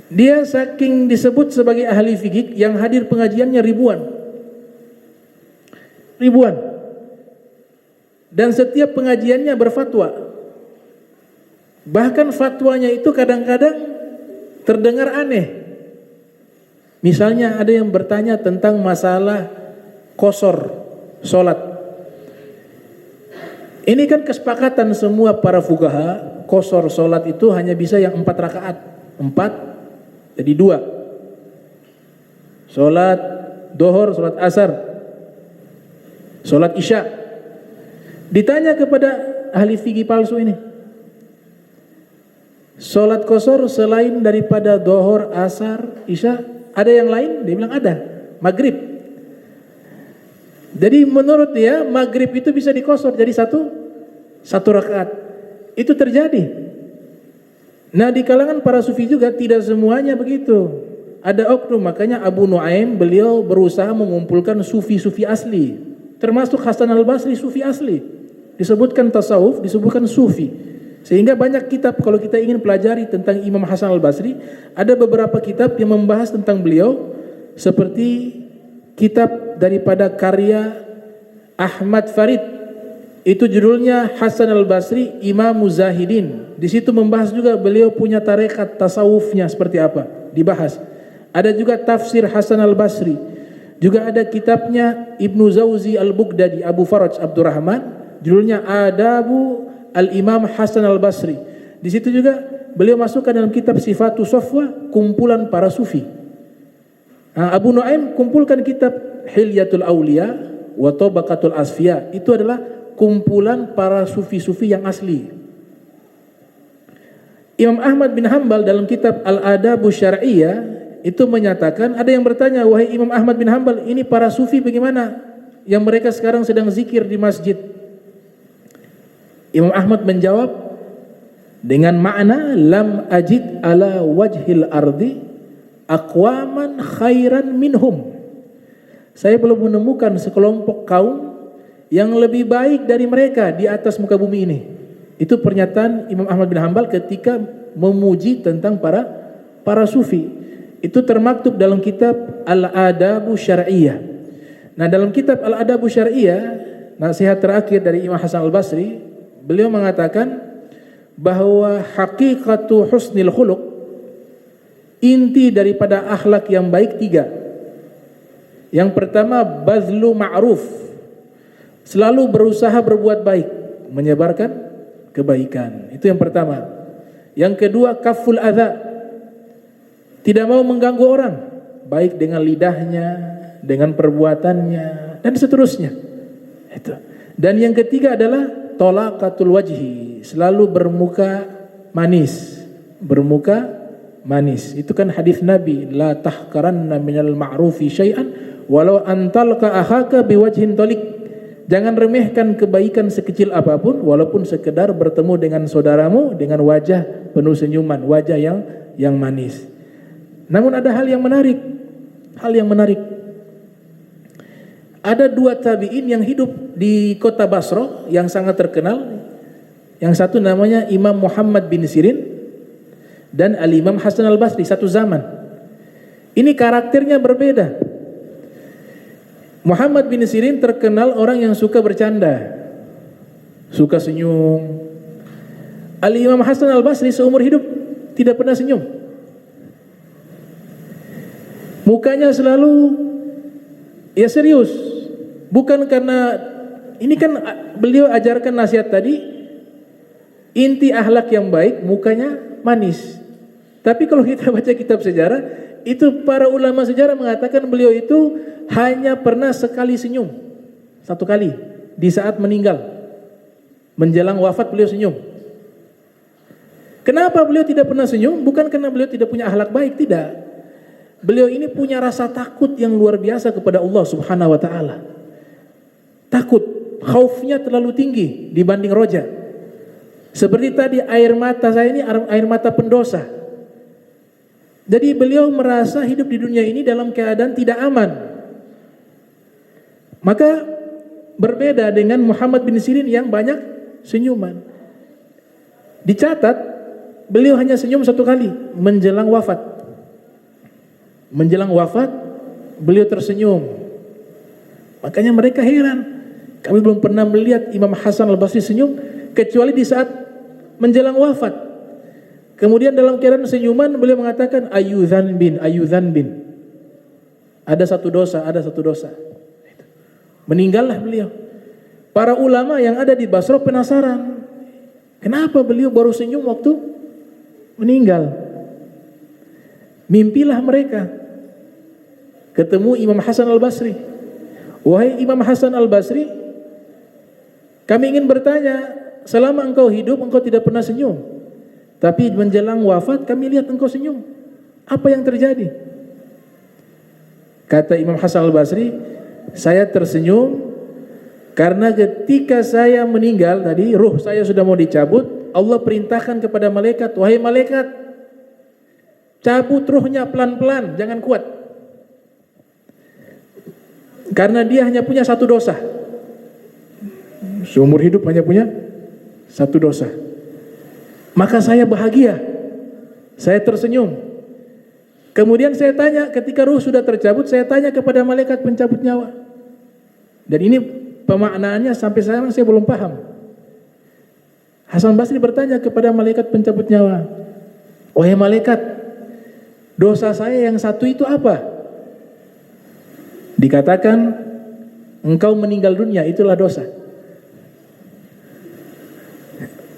Dia saking disebut sebagai ahli fikih yang hadir pengajiannya ribuan. Dan setiap pengajiannya berfatwa. Bahkan fatwanya itu kadang-kadang terdengar aneh. Misalnya ada yang bertanya tentang masalah qasar salat. Ini kan kesepakatan semua para fuqaha, qasar salat itu hanya bisa yang 4 rakaat. 4 jadi 2. Salat Dohor, salat Asar, salat Isya. Ditanya kepada ahli fikih palsu ini, salat qasar selain daripada Dohor, Asar, Isya, ada yang lain? Dia bilang ada, Maghrib. Jadi menurut dia Maghrib itu bisa diqasar jadi satu rakaat. Itu terjadi. Nah di kalangan para sufi juga tidak semuanya begitu. Ada oknum, makanya Abu Nuaim beliau berusaha mengumpulkan sufi-sufi asli. Termasuk Hasan Al-Basri sufi asli. Disebutkan tasawuf, disebutkan sufi. Sehingga banyak kitab kalau kita ingin pelajari tentang Imam Hasan Al-Basri, ada beberapa kitab yang membahas tentang beliau, seperti kitab daripada karya Ahmad Farid. Itu judulnya Hasan Al-Basri Imam Muzahidin. Di situ membahas juga beliau punya tarekat tasawufnya seperti apa, dibahas. Ada juga tafsir Hasan Al-Basri. Juga ada kitabnya Ibnu Zawzi Al-Bughdadi, Abu Faraj Abdurrahman, judulnya Adabu Al-Imam Hasan Al-Basri. Di situ juga beliau masukkan dalam kitab Sifatus Safwa kumpulan para sufi. Abu Nuaim kumpulkan kitab Hilyatul Auliya wa Tabaqatul Asfiya. Itu adalah kumpulan para sufi-sufi yang asli. Imam Ahmad bin Hanbal dalam kitab Al-Adabu Syar'iyyah itu menyatakan, ada yang bertanya, wahai Imam Ahmad bin Hanbal, ini para sufi bagaimana yang mereka sekarang sedang zikir di masjid? Imam Ahmad menjawab dengan makna lam ajid ala wajhil ardi aqwaman khairan minhum. Saya belum menemukan sekelompok kaum yang lebih baik dari mereka di atas muka bumi ini. Itu pernyataan Imam Ahmad bin Hanbal ketika memuji tentang para sufi. Itu termaktub dalam kitab Al-Adabu Syar'iyah. Nah, dalam kitab Al-Adabu Syar'iyah, nasihat terakhir dari Imam Hasan Al-Basri, beliau mengatakan bahwa hakikatu husnil khuluq, inti daripada akhlak yang baik 3. Yang pertama, bazlu ma'ruf, selalu berusaha berbuat baik, menyebarkan kebaikan. Itu yang pertama. Yang kedua, kaful adza, tidak mau mengganggu orang, baik dengan lidahnya, dengan perbuatannya, dan seterusnya. Itu. Dan yang ketiga adalah tolaqatul wajhi, selalu bermuka manis, bermuka manis. Itu kan hadis Nabi, la tahqaranna minal ma'rufi syai'an walau antalqa akhaka biwajhin talik. Jangan remehkan kebaikan sekecil apapun, walaupun sekedar bertemu dengan saudaramu dengan wajah penuh senyuman, wajah yang manis. Namun ada hal yang menarik. Ada 2 tabi'in yang hidup di kota Basra yang sangat terkenal. Yang satu namanya Imam Muhammad bin Sirin dan Al-Imam Hasan Al-Basri, satu zaman. Ini karakternya berbeda. Muhammad bin Sirin terkenal orang yang suka bercanda, suka senyum. Al-Imam Hasan Al-Basri seumur hidup tidak pernah senyum. Mukanya selalu ya serius. Bukan karena ini kan beliau ajarkan nasihat tadi, inti akhlak yang baik mukanya manis. Tapi kalau kita baca kitab sejarah, itu para ulama sejarah mengatakan beliau itu hanya pernah sekali senyum, 1 kali di saat meninggal. Menjelang wafat beliau senyum. Kenapa beliau tidak pernah senyum? Bukan karena beliau tidak punya akhlak baik, tidak. Beliau ini punya rasa takut yang luar biasa kepada Allah Subhanahu wa taala. Takut, khaufnya terlalu tinggi dibanding roja. Seperti tadi air mata saya ini air mata pendosa. Jadi beliau merasa hidup di dunia ini dalam keadaan tidak aman. Maka berbeda dengan Muhammad bin Sirin yang banyak senyuman. Dicatat beliau hanya senyum 1 kali menjelang wafat. Menjelang wafat beliau tersenyum. Makanya mereka heran, kami belum pernah melihat Imam Hasan Al-Basri senyum kecuali di saat menjelang wafat. Kemudian dalam keadaan senyuman beliau mengatakan ayudzan bin. Ada satu dosa. Meninggallah beliau. Para ulama yang ada di Basra penasaran, kenapa beliau baru senyum waktu meninggal? Mimpilah mereka ketemu Imam Hasan Al-Basri. Wahai Imam Hasan Al-Basri, kami ingin bertanya, selama engkau hidup engkau tidak pernah senyum, tapi menjelang wafat kami lihat engkau senyum. Apa yang terjadi? Kata Imam Hasan Al-Basri, saya tersenyum karena ketika saya meninggal tadi, ruh saya sudah mau dicabut, Allah perintahkan kepada malaikat, wahai malaikat, cabut ruhnya pelan-pelan, jangan kuat. Karena dia hanya punya 1 dosa. Seumur hidup hanya punya 1 dosa. Maka saya bahagia, saya tersenyum. Kemudian saya tanya, ketika ruh sudah tercabut, saya tanya kepada malaikat pencabut nyawa. Dan ini pemaknaannya sampai sekarang saya belum paham. Hasan Basri bertanya kepada malaikat pencabut nyawa, wahai malaikat, dosa saya yang 1 itu apa? Dikatakan, engkau meninggal dunia itulah dosa.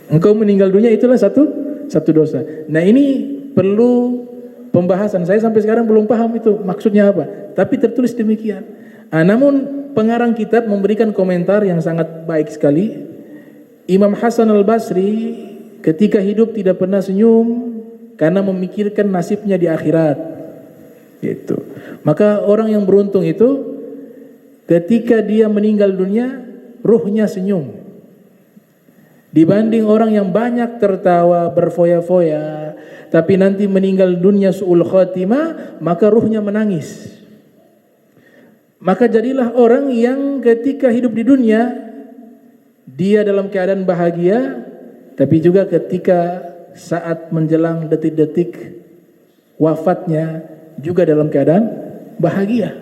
Engkau meninggal dunia itulah satu dosa. Nah, ini perlu pembahasan. Saya sampai sekarang belum paham itu maksudnya apa. Tapi tertulis demikian. Namun pengarang kitab memberikan komentar yang sangat baik sekali. Imam Hasan Al-Basri ketika hidup tidak pernah senyum karena memikirkan nasibnya di akhirat. Gitu. Maka orang yang beruntung itu ketika dia meninggal dunia, ruhnya senyum. Dibanding orang yang banyak tertawa, berfoya-foya, tapi nanti meninggal dunia su'ul khatimah, maka ruhnya menangis. Maka jadilah orang yang ketika hidup di dunia, dia dalam keadaan bahagia, tapi juga ketika saat menjelang detik-detik wafatnya, juga dalam keadaan bahagia.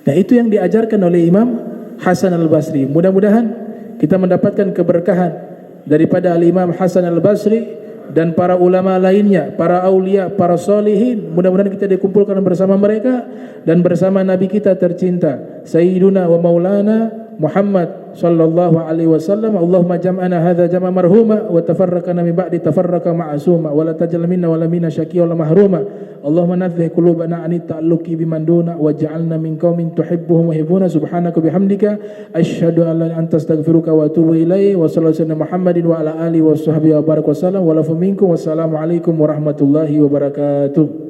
Nah, itu yang diajarkan oleh Imam Hasan al-Basri. Mudah-mudahan kita mendapatkan keberkahan daripada Al-Imam Hasan al-Basri dan para ulama lainnya, para aulia, para solihin. Mudah-mudahan kita dikumpulkan bersama mereka dan bersama Nabi kita tercinta Sayyiduna wa Maulana Muhammad sallallahu alaihi wasallam. Allahumma jam'ana hadza jam'a marhuma wa tafarraqana min ba'di tafarraqa ma'suma wa la tajal minna wa la minna syaqiyya wa la mahruma. Allahumma nadhih qulubana anit ta'alluqi biman duna waj'alna min qaumin tuhibbuhum wa yuhibbuna. Subhanaka bihamdika asyhadu an la ilaha illa anta astaghfiruka wa atubu ilaik. Wa sallallahu alaihi Muhammadin wa ala alihi wa sahbihi wa baraka wasallam wa lafu minkum. Wassalamu alaikum warahmatullahi wabarakatuh.